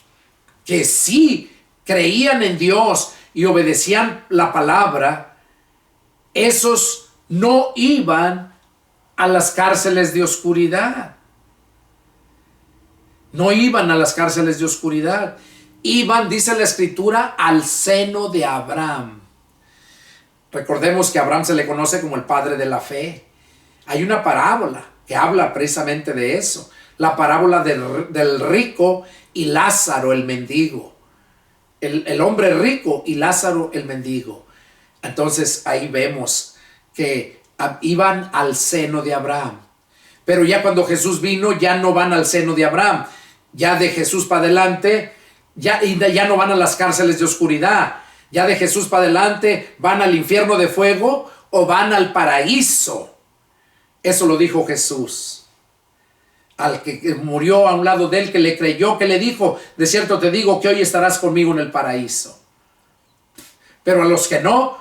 que sí creían en Dios y obedecían la palabra, esos no iban a las cárceles de oscuridad. No iban a las cárceles de oscuridad. Iban, dice la Escritura, al seno de Abraham. Recordemos que a Abraham se le conoce como el padre de la fe. Hay una parábola que habla precisamente de eso. La parábola del rico y Lázaro el mendigo. El hombre rico y Lázaro el mendigo. Entonces ahí vemos que iban al seno de Abraham. Pero ya cuando Jesús vino, ya no van al seno de Abraham. Ya de Jesús para adelante, ya no van a las cárceles de oscuridad. Ya de Jesús para adelante, van al infierno de fuego o van al paraíso. Eso lo dijo Jesús. al que murió a un lado de él, que le creyó, que le dijo, de cierto te digo que hoy estarás conmigo en el paraíso. Pero a los que no,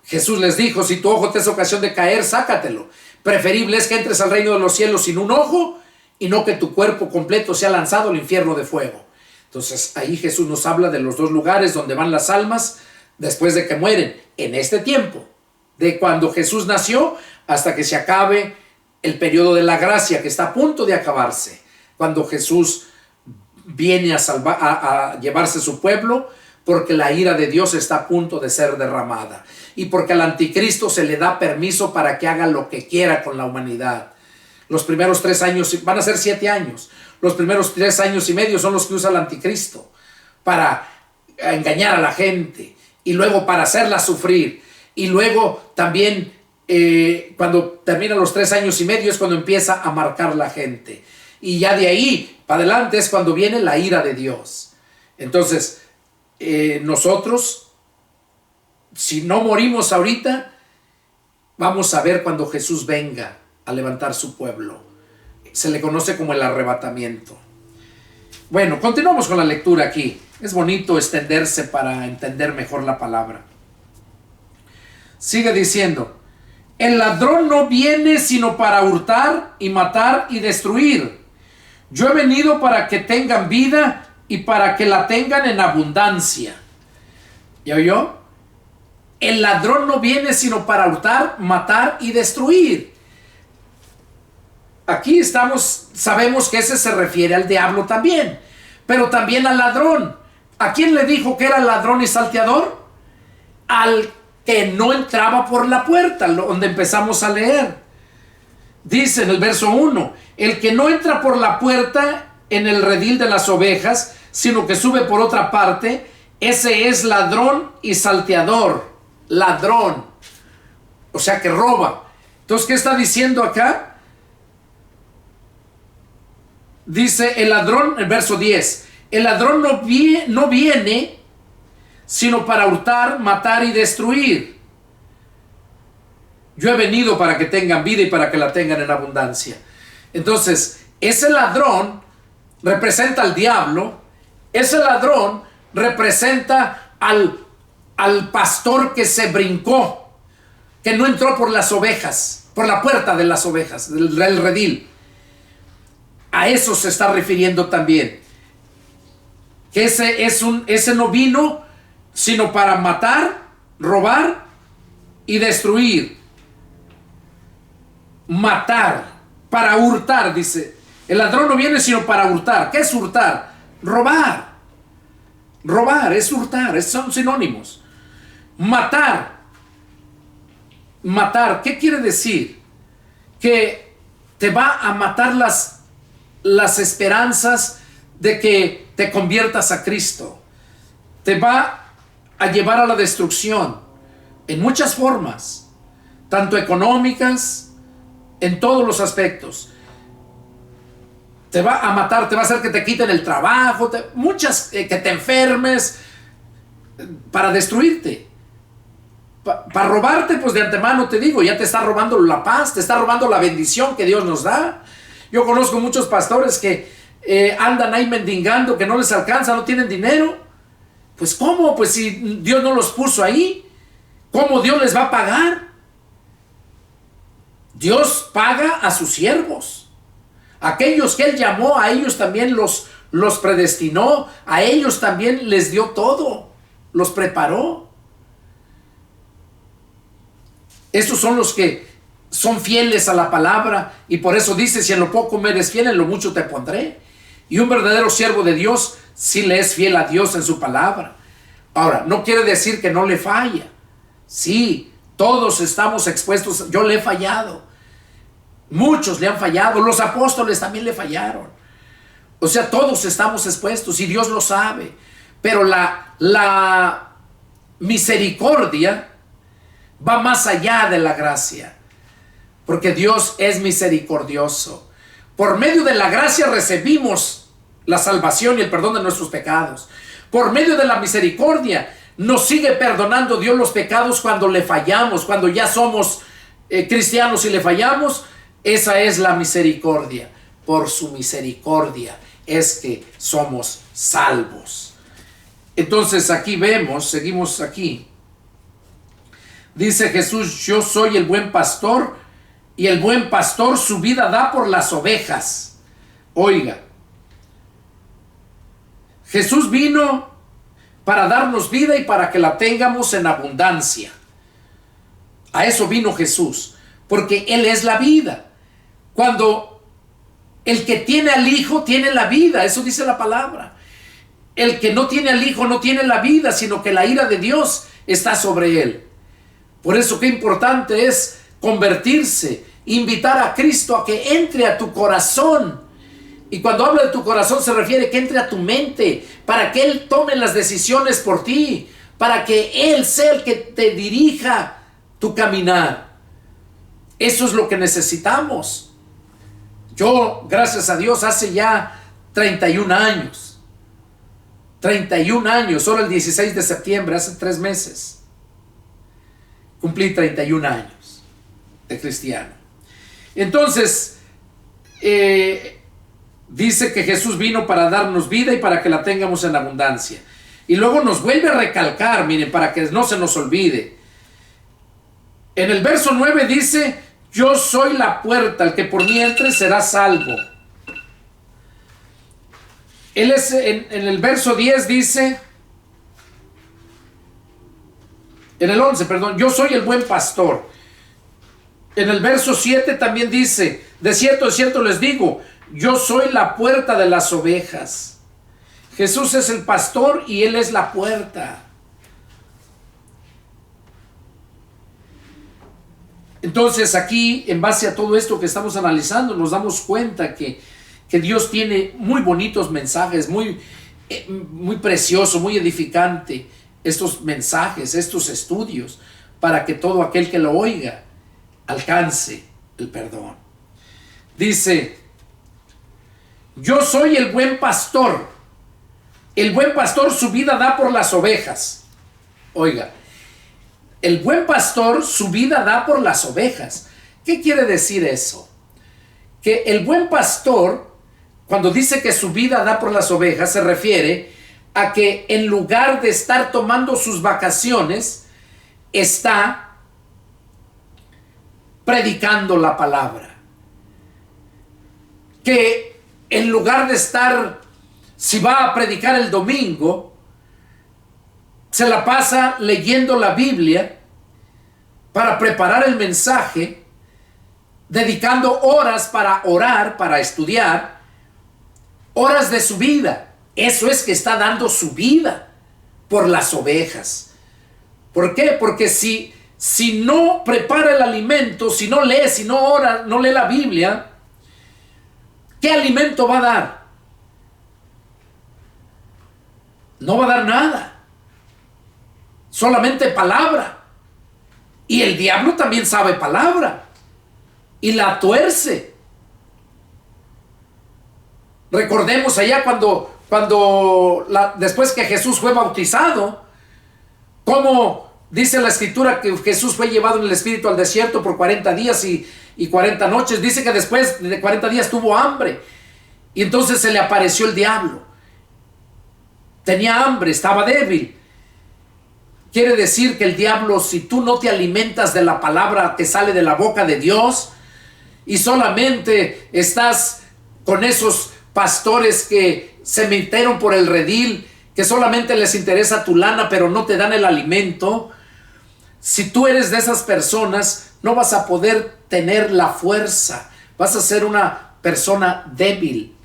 Jesús les dijo, si tu ojo te es ocasión de caer, sácatelo. Preferible es que entres al reino de los cielos sin un ojo y no que tu cuerpo completo sea lanzado al infierno de fuego. Entonces ahí Jesús nos habla de los dos lugares donde van las almas después de que mueren, en este tiempo, de cuando Jesús nació hasta que se acabe el periodo de la gracia, que está a punto de acabarse, cuando Jesús viene a llevarse su pueblo, porque la ira de Dios está a punto de ser derramada y porque al anticristo se le da permiso para que haga lo que quiera con la humanidad. Los primeros 3 años, van a ser 7 años, los primeros 3 años y medio son los que usa el anticristo para engañar a la gente y luego para hacerla sufrir, y luego también cuando terminan los 3 años y medio es cuando empieza a marcar la gente, y ya de ahí para adelante es cuando viene la ira de Dios. Entonces nosotros, si no morimos ahorita, vamos a ver cuando Jesús venga a levantar su pueblo. Se le conoce como el arrebatamiento. Bueno, continuamos con la lectura aquí. Es bonito extenderse para entender mejor la palabra. Sigue diciendo: el ladrón no viene sino para hurtar y matar y destruir. Yo he venido para que tengan vida y para que la tengan en abundancia. ¿Ya oyó? El ladrón no viene sino para hurtar, matar y destruir. Aquí sabemos que ese se refiere al diablo también, pero también al ladrón. ¿A quién le dijo que era ladrón y salteador? Al que no entraba por la puerta, donde empezamos a leer. Dice en el verso 1, el que no entra por la puerta en el redil de las ovejas, sino que sube por otra parte, ese es ladrón y salteador. Ladrón, o sea que roba. Entonces, ¿qué está diciendo acá? Dice el ladrón, el verso 10, el ladrón no viene sino para hurtar, matar y destruir. Yo he venido para que tengan vida y para que la tengan en abundancia. Entonces, ese ladrón representa al diablo, ese ladrón representa al pastor que se brincó, que no entró por las ovejas, por la puerta de las ovejas, del redil. A eso se está refiriendo también. Que ese no vino sino para matar, robar y destruir. Matar, para hurtar, dice. El ladrón no viene sino para hurtar. ¿Qué es hurtar? Robar. Robar es hurtar, son sinónimos. Matar. Matar, ¿qué quiere decir? Que te va a matar las esperanzas de que te conviertas a Cristo. Te va a llevar a la destrucción en muchas formas, tanto económicas, en todos los aspectos. Te va a matar, te va a hacer que te quiten el trabajo, que te enfermes, para destruirte. Para robarte, pues de antemano te digo, ya te está robando la paz, te está robando la bendición que Dios nos da. Yo conozco muchos pastores que andan ahí mendigando, que no les alcanza, no tienen dinero. Pues ¿cómo? Pues si Dios no los puso ahí, ¿cómo Dios les va a pagar? Dios paga a sus siervos. Aquellos que Él llamó, a ellos también los predestinó, a ellos también les dio todo, los preparó. Estos son los que son fieles a la palabra, y por eso dice: si en lo poco me eres fiel, en lo mucho te pondré. Y un verdadero siervo de Dios sí le es fiel a Dios en su palabra. Ahora, no quiere decir que no le falla. Sí, todos estamos expuestos. Yo le he fallado. Muchos le han fallado. Los apóstoles también le fallaron. O sea, todos estamos expuestos y Dios lo sabe. Pero la misericordia va más allá de la gracia. Porque Dios es misericordioso. Por medio de la gracia recibimos la salvación y el perdón de nuestros pecados. Por medio de la misericordia nos sigue perdonando Dios los pecados cuando le fallamos, cuando ya somos cristianos y le fallamos. Esa es la misericordia. por su misericordia es que somos salvos. Entonces aquí vemos, seguimos aquí. Dice Jesús: yo soy el buen pastor, y el buen pastor su vida da por las ovejas. Oiga, Jesús vino para darnos vida y para que la tengamos en abundancia. A eso vino Jesús, porque Él es la vida. Cuando el que tiene al Hijo tiene la vida, eso dice la palabra. El que no tiene al Hijo no tiene la vida, sino que la ira de Dios está sobre él. Por eso qué importante es convertirse, invitar a Cristo a que entre a tu corazón. Y cuando habla de tu corazón se refiere que entre a tu mente, para que Él tome las decisiones por ti, para que Él sea el que te dirija tu caminar. Eso es lo que necesitamos. Yo, gracias a Dios, hace ya 31 años. 31 años, ahora el 16 de septiembre, hace 3 meses. Cumplí 31 años de cristiano. Entonces, dice que Jesús vino para darnos vida y para que la tengamos en abundancia. Y luego nos vuelve a recalcar, miren, para que no se nos olvide. En el verso 9 dice: yo soy la puerta, el que por mí entre será salvo. Él es, en el verso 10 dice, en el 11, perdón, yo soy el buen pastor. En el verso 7 también dice: de cierto les digo, yo soy la puerta de las ovejas. Jesús es el pastor y Él es la puerta. Entonces aquí, en base a todo esto que estamos analizando, nos damos cuenta que Dios tiene muy bonitos mensajes, muy precioso, muy edificante, estos mensajes, estos estudios, para que todo aquel que lo oiga alcance el perdón. Dice: yo soy el buen pastor. El buen pastor su vida da por las ovejas. Oiga, el buen pastor su vida da por las ovejas. ¿Qué quiere decir eso? Que el buen pastor, cuando dice que su vida da por las ovejas, se refiere a que en lugar de estar tomando sus vacaciones, está predicando la palabra. Que en lugar de estar, si va a predicar el domingo, se la pasa leyendo la Biblia para preparar el mensaje, dedicando horas para orar, para estudiar, horas de su vida. Eso es que está dando su vida por las ovejas. ¿Por qué? Porque si no prepara el alimento, si no lee, si no ora, no lee la Biblia, ¿qué alimento va a dar? No va a dar nada. Solamente palabra. Y el diablo también sabe palabra. Y la tuerce. Recordemos allá después que Jesús fue bautizado, como dice la escritura que Jesús fue llevado en el Espíritu al desierto por 40 días y 40 noches. Dice que después de 40 días tuvo hambre. Y entonces se le apareció el diablo. Tenía hambre, estaba débil. Quiere decir que el diablo, si tú no te alimentas de la palabra que sale de la boca de Dios y solamente estás con esos pastores que se metieron por el redil, que solamente les interesa tu lana pero no te dan el alimento, si tú eres de esas personas no vas a poder tener la fuerza, vas a ser una persona débil.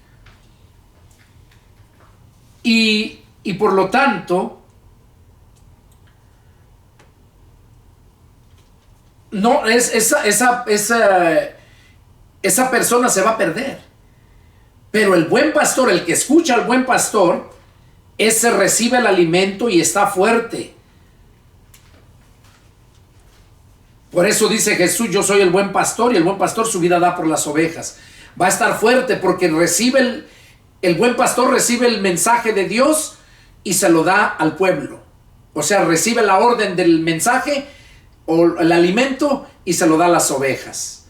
Y por lo tanto, no, esa persona se va a perder. Pero el buen pastor, el que escucha al buen pastor, ese recibe el alimento y está fuerte. Por eso dice Jesús: yo soy el buen pastor, y el buen pastor su vida da por las ovejas. Va a estar fuerte porque recibe el buen pastor recibe el mensaje de Dios y se lo da al pueblo. O sea, recibe la orden del mensaje o el alimento y se lo da a las ovejas.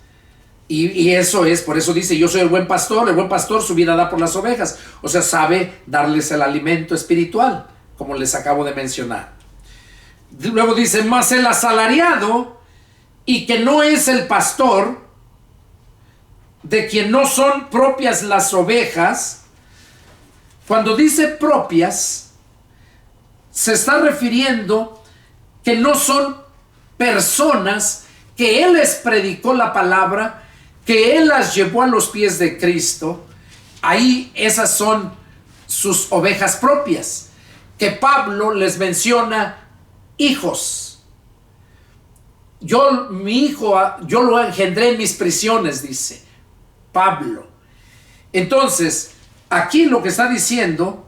Y eso es, por eso dice, yo soy el buen pastor su vida da por las ovejas. O sea, sabe darles el alimento espiritual, como les acabo de mencionar. Luego dice, más el asalariado, y que no es el pastor, de quien no son propias las ovejas. Cuando dice propias, se está refiriendo que no son personas que Él les predicó la palabra, que Él las llevó a los pies de Cristo. Ahí esas son sus ovejas propias, que Pablo les menciona hijos. Mi hijo, yo lo engendré en mis prisiones, dice Pablo. Entonces, aquí lo que está diciendo,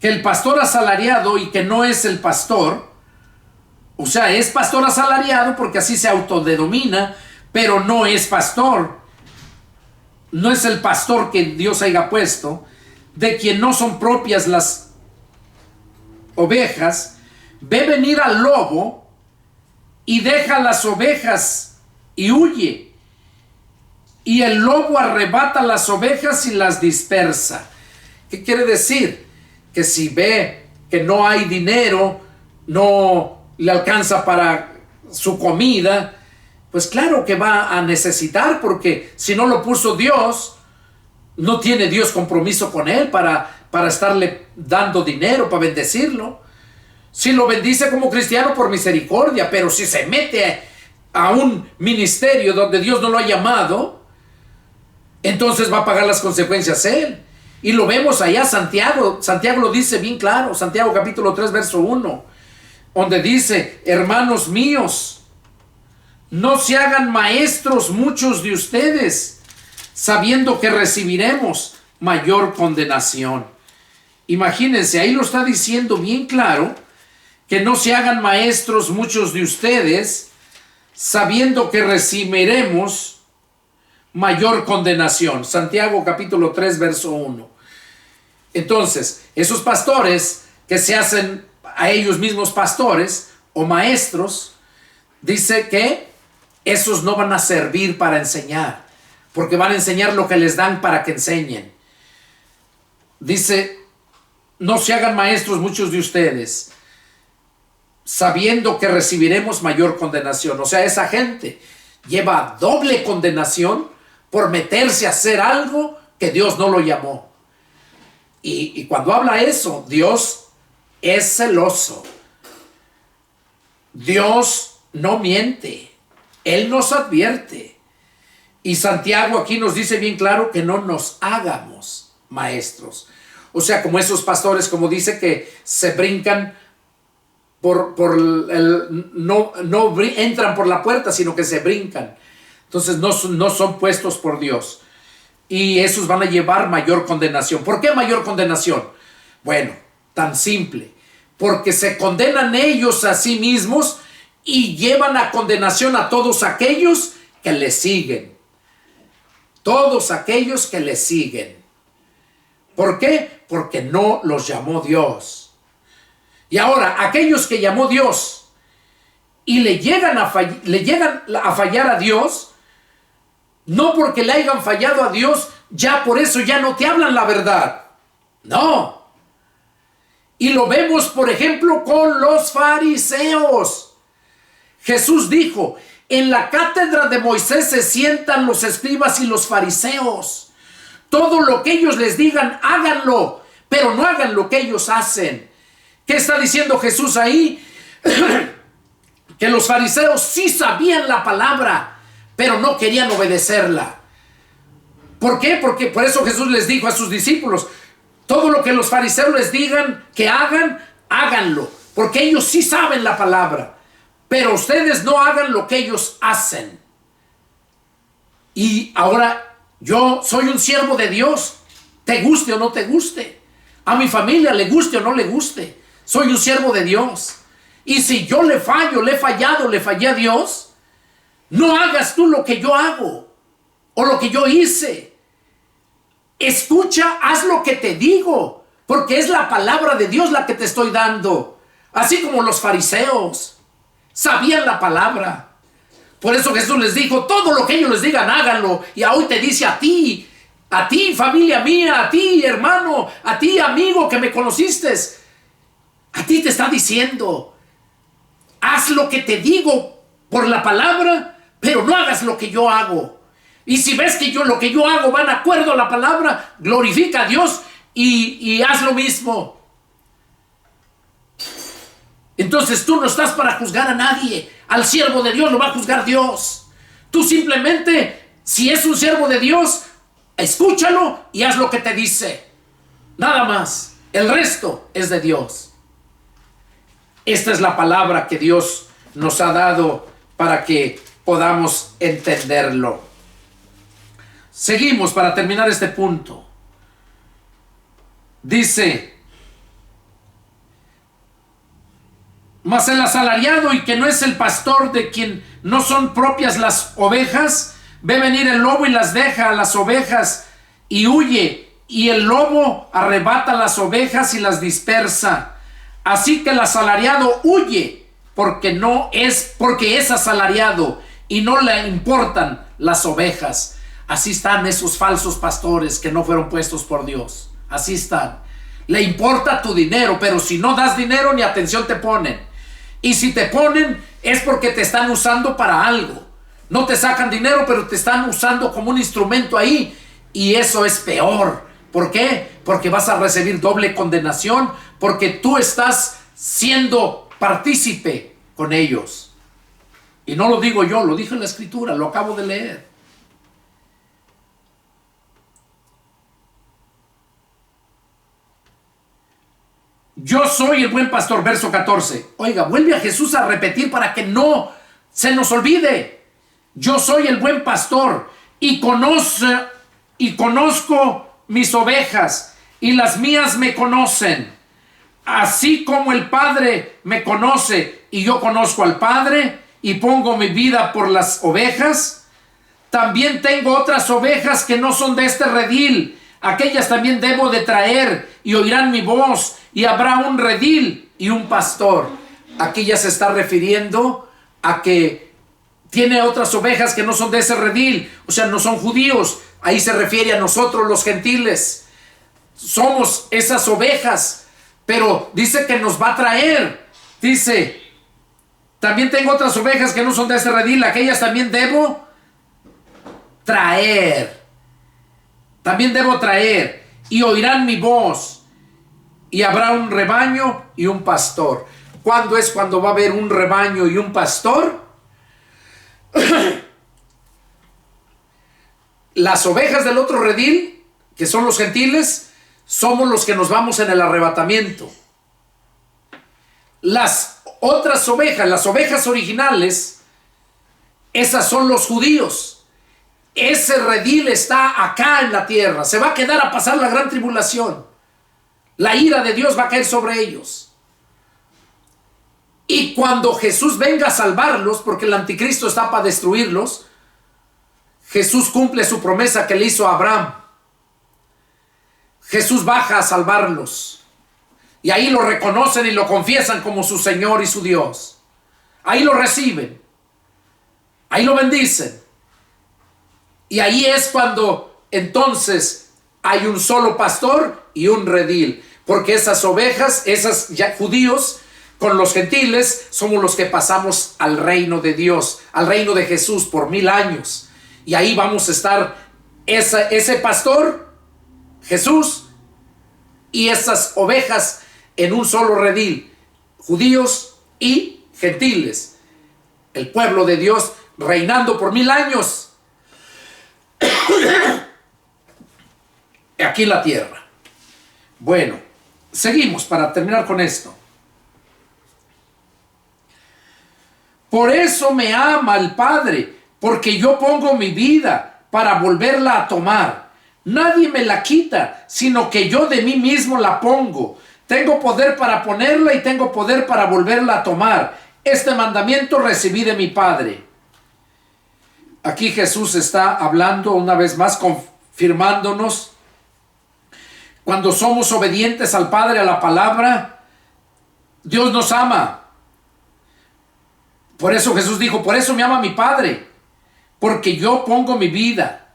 que el pastor asalariado y que no es el pastor, o sea, es pastor asalariado porque así se autodenomina, pero no es pastor. No es el pastor que Dios haya puesto, de quien no son propias las ovejas, ve venir al lobo y deja las ovejas y huye. Y el lobo arrebata las ovejas y las dispersa. ¿Qué quiere decir? Que si ve que no hay dinero, no le alcanza para su comida, pues claro que va a necesitar, porque si no lo puso Dios, no tiene Dios compromiso con él para estarle dando dinero, para bendecirlo. Si lo bendice como cristiano por misericordia, pero si se mete a un ministerio donde Dios no lo ha llamado, entonces va a pagar las consecuencias él. Y lo vemos allá, Santiago lo dice bien claro, Santiago capítulo 3 verso 1, donde dice, hermanos míos, no se hagan maestros muchos de ustedes, sabiendo que recibiremos mayor condenación. Imagínense, ahí lo está diciendo bien claro, que no se hagan maestros muchos de ustedes, sabiendo que recibiremos mayor condenación. Santiago capítulo 3 verso 1. Entonces, esos pastores que se hacen a ellos mismos pastores o maestros, dice que esos no van a servir para enseñar, porque van a enseñar lo que les dan para que enseñen. Dice, no se hagan maestros muchos de ustedes, sabiendo que recibiremos mayor condenación. O sea, esa gente lleva doble condenación por meterse a hacer algo que Dios no lo llamó. Y cuando habla eso, Dios es celoso. Dios no miente. Él nos advierte. Y Santiago aquí nos dice bien claro que no nos hagamos maestros. O sea, como esos pastores, como dice, que se brincan no entran por la puerta, sino que se brincan. Entonces no son puestos por Dios. Y esos van a llevar mayor condenación. ¿Por qué mayor condenación? Bueno, tan simple. Porque se condenan ellos a sí mismos y llevan a condenación a todos aquellos que le siguen. Todos aquellos que le siguen. ¿Por qué? Porque no los llamó Dios. Y ahora, aquellos que llamó Dios y le llegan a fallar a Dios, no porque le hayan fallado a Dios, ya por eso ya no te hablan la verdad. No. Y lo vemos, por ejemplo, con los fariseos. Jesús dijo, en la cátedra de Moisés se sientan los escribas y los fariseos. Todo lo que ellos les digan, háganlo, pero no hagan lo que ellos hacen. ¿Qué está diciendo Jesús ahí? Que los fariseos sí sabían la palabra, pero no querían obedecerla. ¿Por qué? Porque por eso Jesús les dijo a sus discípulos, todo lo que los fariseos les digan que hagan, háganlo, porque ellos sí saben la palabra, pero ustedes no hagan lo que ellos hacen. Y ahora yo soy un siervo de Dios, te guste o no te guste, a mi familia le guste o no le guste, soy un siervo de Dios. Y si yo le fallé a Dios, no hagas tú lo que yo hago o lo que yo hice. Escucha, haz lo que te digo, porque es la palabra de Dios la que te estoy dando. Así como los fariseos sabían la palabra. Por eso Jesús les dijo, todo lo que ellos les digan, háganlo. Y hoy te dice a ti, familia mía, a ti, hermano, a ti, amigo, que me conociste. A ti te está diciendo, haz lo que te digo por la palabra, pero no hagas lo que yo hago. Y si ves que lo que yo hago va de acuerdo a la palabra, glorifica a Dios y haz lo mismo. Entonces tú no estás para juzgar a nadie. Al siervo de Dios lo va a juzgar Dios. Tú simplemente, si es un siervo de Dios, escúchalo y haz lo que te dice. Nada más. El resto es de Dios. Esta es la palabra que Dios nos ha dado para que podamos entenderlo. Seguimos para terminar este punto. Dice: mas el asalariado y que no es el pastor, de quien no son propias las ovejas, ve venir el lobo y las deja a las ovejas y huye, y el lobo arrebata las ovejas y las dispersa. Así que el asalariado huye porque es asalariado y no le importan las ovejas. Así están esos falsos pastores que no fueron puestos por Dios. Así están. Le importa tu dinero, pero si no das dinero ni atención te ponen. Y si te ponen es porque te están usando para algo. No te sacan dinero, pero te están usando como un instrumento ahí. Y eso es peor. ¿Por qué? Porque vas a recibir doble condenación, porque tú estás siendo partícipe con ellos. Y no lo digo yo, lo dijo en la Escritura, lo acabo de leer. Yo soy el buen pastor, verso 14. Oiga, vuelve a Jesús a repetir para que no se nos olvide. Yo soy el buen pastor y conozco mis ovejas y las mías me conocen. Así como el Padre me conoce y yo conozco al Padre y pongo mi vida por las ovejas, también tengo otras ovejas que no son de este redil. Aquellas también debo de traer y oirán mi voz y habrá un redil y un pastor. Aquí ya se está refiriendo a que tiene otras ovejas que no son de ese redil, o sea, no son judíos. Ahí se refiere a nosotros los gentiles. Somos esas ovejas, pero dice que nos va a traer. Dice, también tengo otras ovejas que no son de ese redil, aquellas también debo traer. También debo traer y oirán mi voz y habrá un rebaño y un pastor. ¿Cuándo es cuando va a haber un rebaño y un pastor? Las ovejas del otro redil, que son los gentiles, somos los que nos vamos en el arrebatamiento. Las otras ovejas, las ovejas originales, esas son los judíos. Ese redil está acá en la tierra. Se va a quedar a pasar la gran tribulación. La ira de Dios va a caer sobre ellos. Y cuando Jesús venga a salvarlos, porque el anticristo está para destruirlos, Jesús cumple su promesa que le hizo a Abraham. Jesús baja a salvarlos. Y ahí lo reconocen y lo confiesan como su Señor y su Dios. Ahí lo reciben. Ahí lo bendicen. Y ahí es cuando entonces hay un solo pastor y un redil. Porque esas ovejas, judíos, con los gentiles, somos los que pasamos al reino de Dios, al reino de Jesús por 1000 años. Y ahí vamos a estar ese pastor, Jesús, y esas ovejas en un solo redil, judíos y gentiles. El pueblo de Dios reinando por 1000 años. Aquí en la tierra. Bueno, seguimos para terminar con esto. Por eso me ama el Padre, porque yo pongo mi vida para volverla a tomar. Nadie me la quita, sino que yo de mí mismo la pongo. Tengo poder para ponerla y tengo poder para volverla a tomar. Este mandamiento recibí de mi Padre. Aquí Jesús está hablando una vez más, confirmándonos. Cuando somos obedientes al Padre, a la palabra, Dios nos ama. Por eso Jesús dijo, por eso me ama mi Padre, porque yo pongo mi vida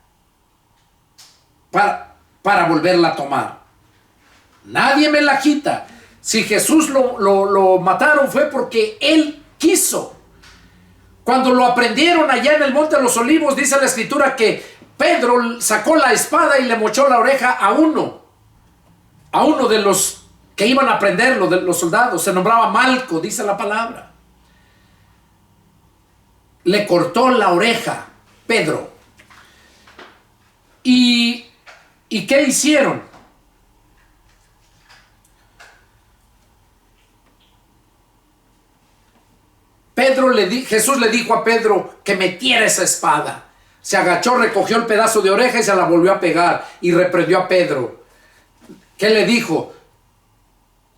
para volverla a tomar. Nadie me la quita. Si Jesús lo mataron fue porque Él quiso. Cuando lo aprendieron allá en el Monte de los Olivos, dice la Escritura que Pedro sacó la espada y le mochó la oreja a uno de los que iban a prenderlo, de los soldados. Se nombraba Malco, dice la palabra. Le cortó la oreja Pedro. ¿Y qué hicieron? Jesús le dijo a Pedro que metiera esa espada. Se agachó, recogió el pedazo de oreja y se la volvió a pegar y reprendió a Pedro. ¿Qué le dijo?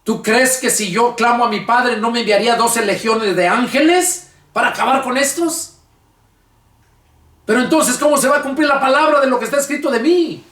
¿Tú crees que si yo clamo a mi Padre no me enviaría 12 legiones de ángeles para acabar con estos? Pero entonces, ¿cómo se va a cumplir la palabra de lo que está escrito de mí?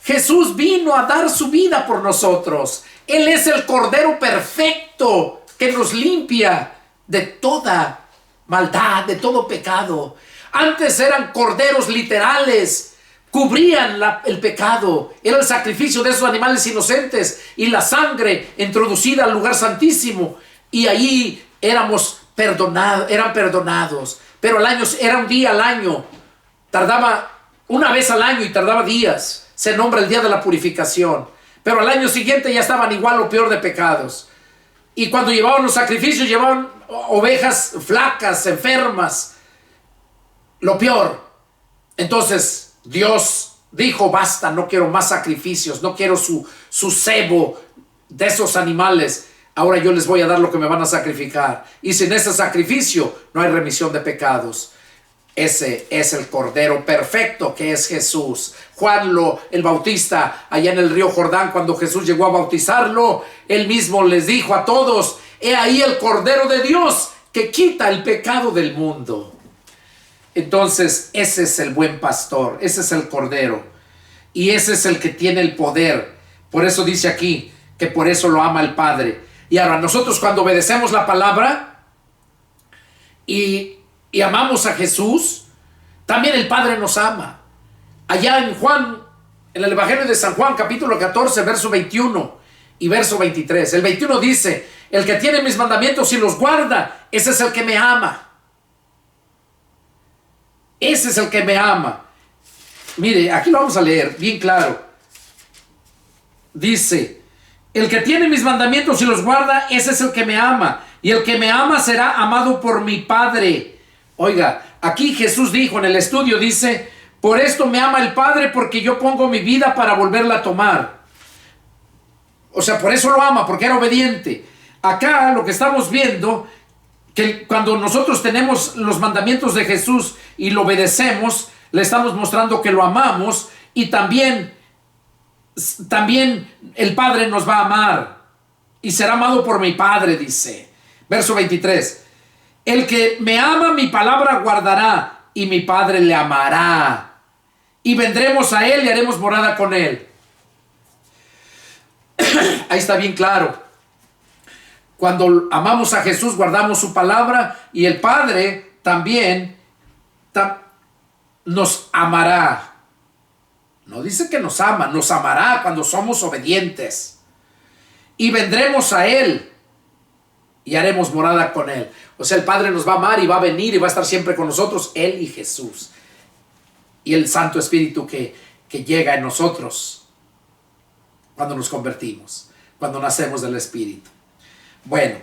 Jesús vino a dar su vida por nosotros. Él es el Cordero perfecto que nos limpia de toda maldad, de todo pecado. Antes eran corderos literales, cubrían el pecado. Era el sacrificio de esos animales inocentes y la sangre introducida al lugar santísimo. Y ahí eran perdonados. Pero al año, era un día al año. Tardaba una vez al año y tardaba días. Se nombra el día de la purificación. Pero al año siguiente ya estaban igual o peor de pecados. Y cuando llevaban los sacrificios, llevaban ovejas flacas, enfermas. Lo peor. Entonces Dios dijo, basta, no quiero más sacrificios, no quiero su cebo de esos animales. Ahora yo les voy a dar lo que me van a sacrificar. Y sin ese sacrificio no hay remisión de pecados. Ese es el Cordero perfecto que es Jesús. Juan el Bautista, allá en el río Jordán, cuando Jesús llegó a bautizarlo, él mismo les dijo a todos, he ahí el Cordero de Dios que quita el pecado del mundo. Entonces, ese es el buen pastor, ese es el Cordero. Y ese es el que tiene el poder. Por eso dice aquí, que por eso lo ama el Padre. Y ahora, nosotros cuando obedecemos la palabra y amamos a Jesús, también el Padre nos ama. Allá en Juan, en el Evangelio de San Juan, capítulo 14, verso 21 y verso 23. El 21 dice, el que tiene mis mandamientos y los guarda, ese es el que me ama. Ese es el que me ama. Mire, aquí lo vamos a leer bien claro. Dice, el que tiene mis mandamientos y los guarda, ese es el que me ama. Y el que me ama será amado por mi Padre. Oiga, aquí Jesús dijo en el estudio, dice, por esto me ama el Padre, porque yo pongo mi vida para volverla a tomar. O sea, por eso lo ama, porque era obediente. Acá lo que estamos viendo, que cuando nosotros tenemos los mandamientos de Jesús y lo obedecemos, le estamos mostrando que lo amamos, y también el Padre nos va a amar y será amado por mi Padre, dice. Verso 23. El que me ama, mi palabra guardará, y mi Padre le amará. Y vendremos a él y haremos morada con él. Ahí está bien claro. Cuando amamos a Jesús, guardamos su palabra, y el Padre también nos amará. No dice que nos ama, nos amará cuando somos obedientes. Y vendremos a él y haremos morada con él. O sea, el Padre nos va a amar y va a venir y va a estar siempre con nosotros, él y Jesús. Y el Santo Espíritu que llega en nosotros cuando nos convertimos, cuando nacemos del Espíritu. Bueno,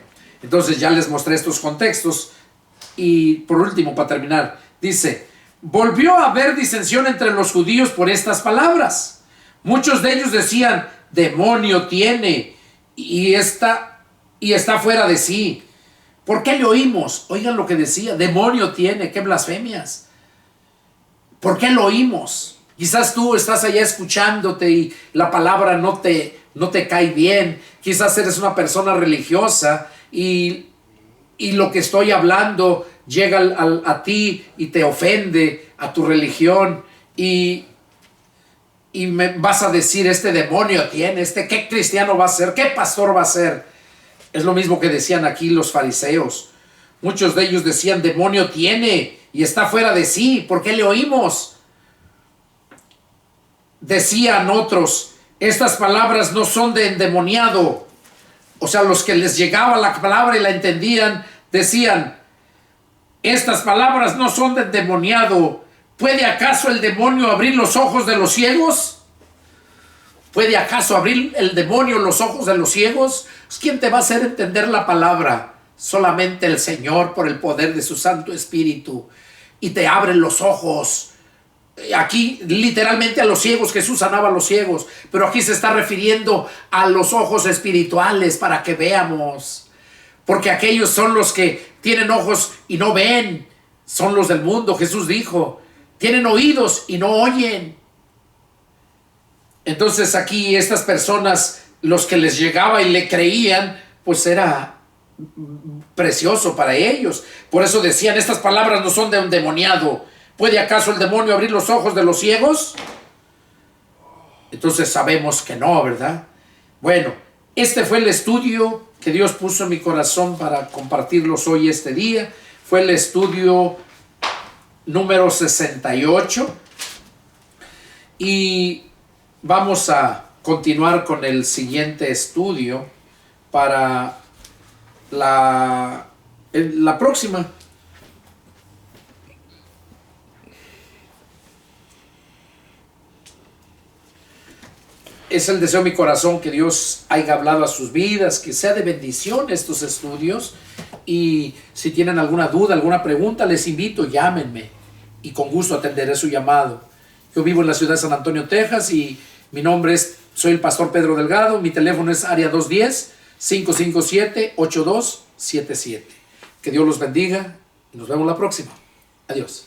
entonces ya les mostré estos contextos. Y por último, para terminar, dice, volvió a haber disensión entre los judíos por estas palabras. Muchos de ellos decían, demonio tiene y está fuera de sí. ¿Por qué le oímos? Oigan lo que decía, demonio tiene, qué blasfemias. ¿Por qué lo oímos? Quizás tú estás allá escuchándote y la palabra no te cae bien. Quizás eres una persona religiosa y lo que estoy hablando llega a ti y te ofende a tu religión y me vas a decir, este demonio tiene, ¿qué cristiano va a ser? ¿Qué pastor va a ser? Es lo mismo que decían aquí los fariseos. Muchos de ellos decían, demonio tiene y está fuera de sí, ¿por qué le oímos? Decían otros, estas palabras no son de endemoniado. O sea, los que les llegaba la palabra y la entendían, decían, estas palabras no son de endemoniado. ¿Puede acaso el demonio abrir los ojos de los ciegos? ¿Puede acaso abrir el demonio los ojos de los ciegos? ¿Quién te va a hacer entender la palabra? Solamente el Señor, por el poder de su Santo Espíritu. Y te abren los ojos. Aquí literalmente a los ciegos, Jesús sanaba a los ciegos, pero aquí se está refiriendo a los ojos espirituales para que veamos, porque aquellos son los que tienen ojos y no ven, son los del mundo. Jesús dijo, tienen oídos y no oyen. Entonces aquí estas personas, los que les llegaba y le creían, pues era precioso para ellos. Por eso decían, estas palabras no son de un endemoniado. ¿Puede acaso el demonio abrir los ojos de los ciegos? Entonces sabemos que no, ¿verdad? Bueno, este fue el estudio que Dios puso en mi corazón para compartirlos hoy este día. Fue el estudio número 68. Y vamos a continuar con el siguiente estudio para la próxima. Es el deseo de mi corazón que Dios haya hablado a sus vidas, que sea de bendición estos estudios. Y si tienen alguna duda, alguna pregunta, les invito, llámenme y con gusto atenderé su llamado. Yo vivo en la ciudad de San Antonio, Texas, y mi nombre soy el pastor Pedro Delgado. Mi teléfono es área 210-557-8277. Que Dios los bendiga y nos vemos la próxima. Adiós.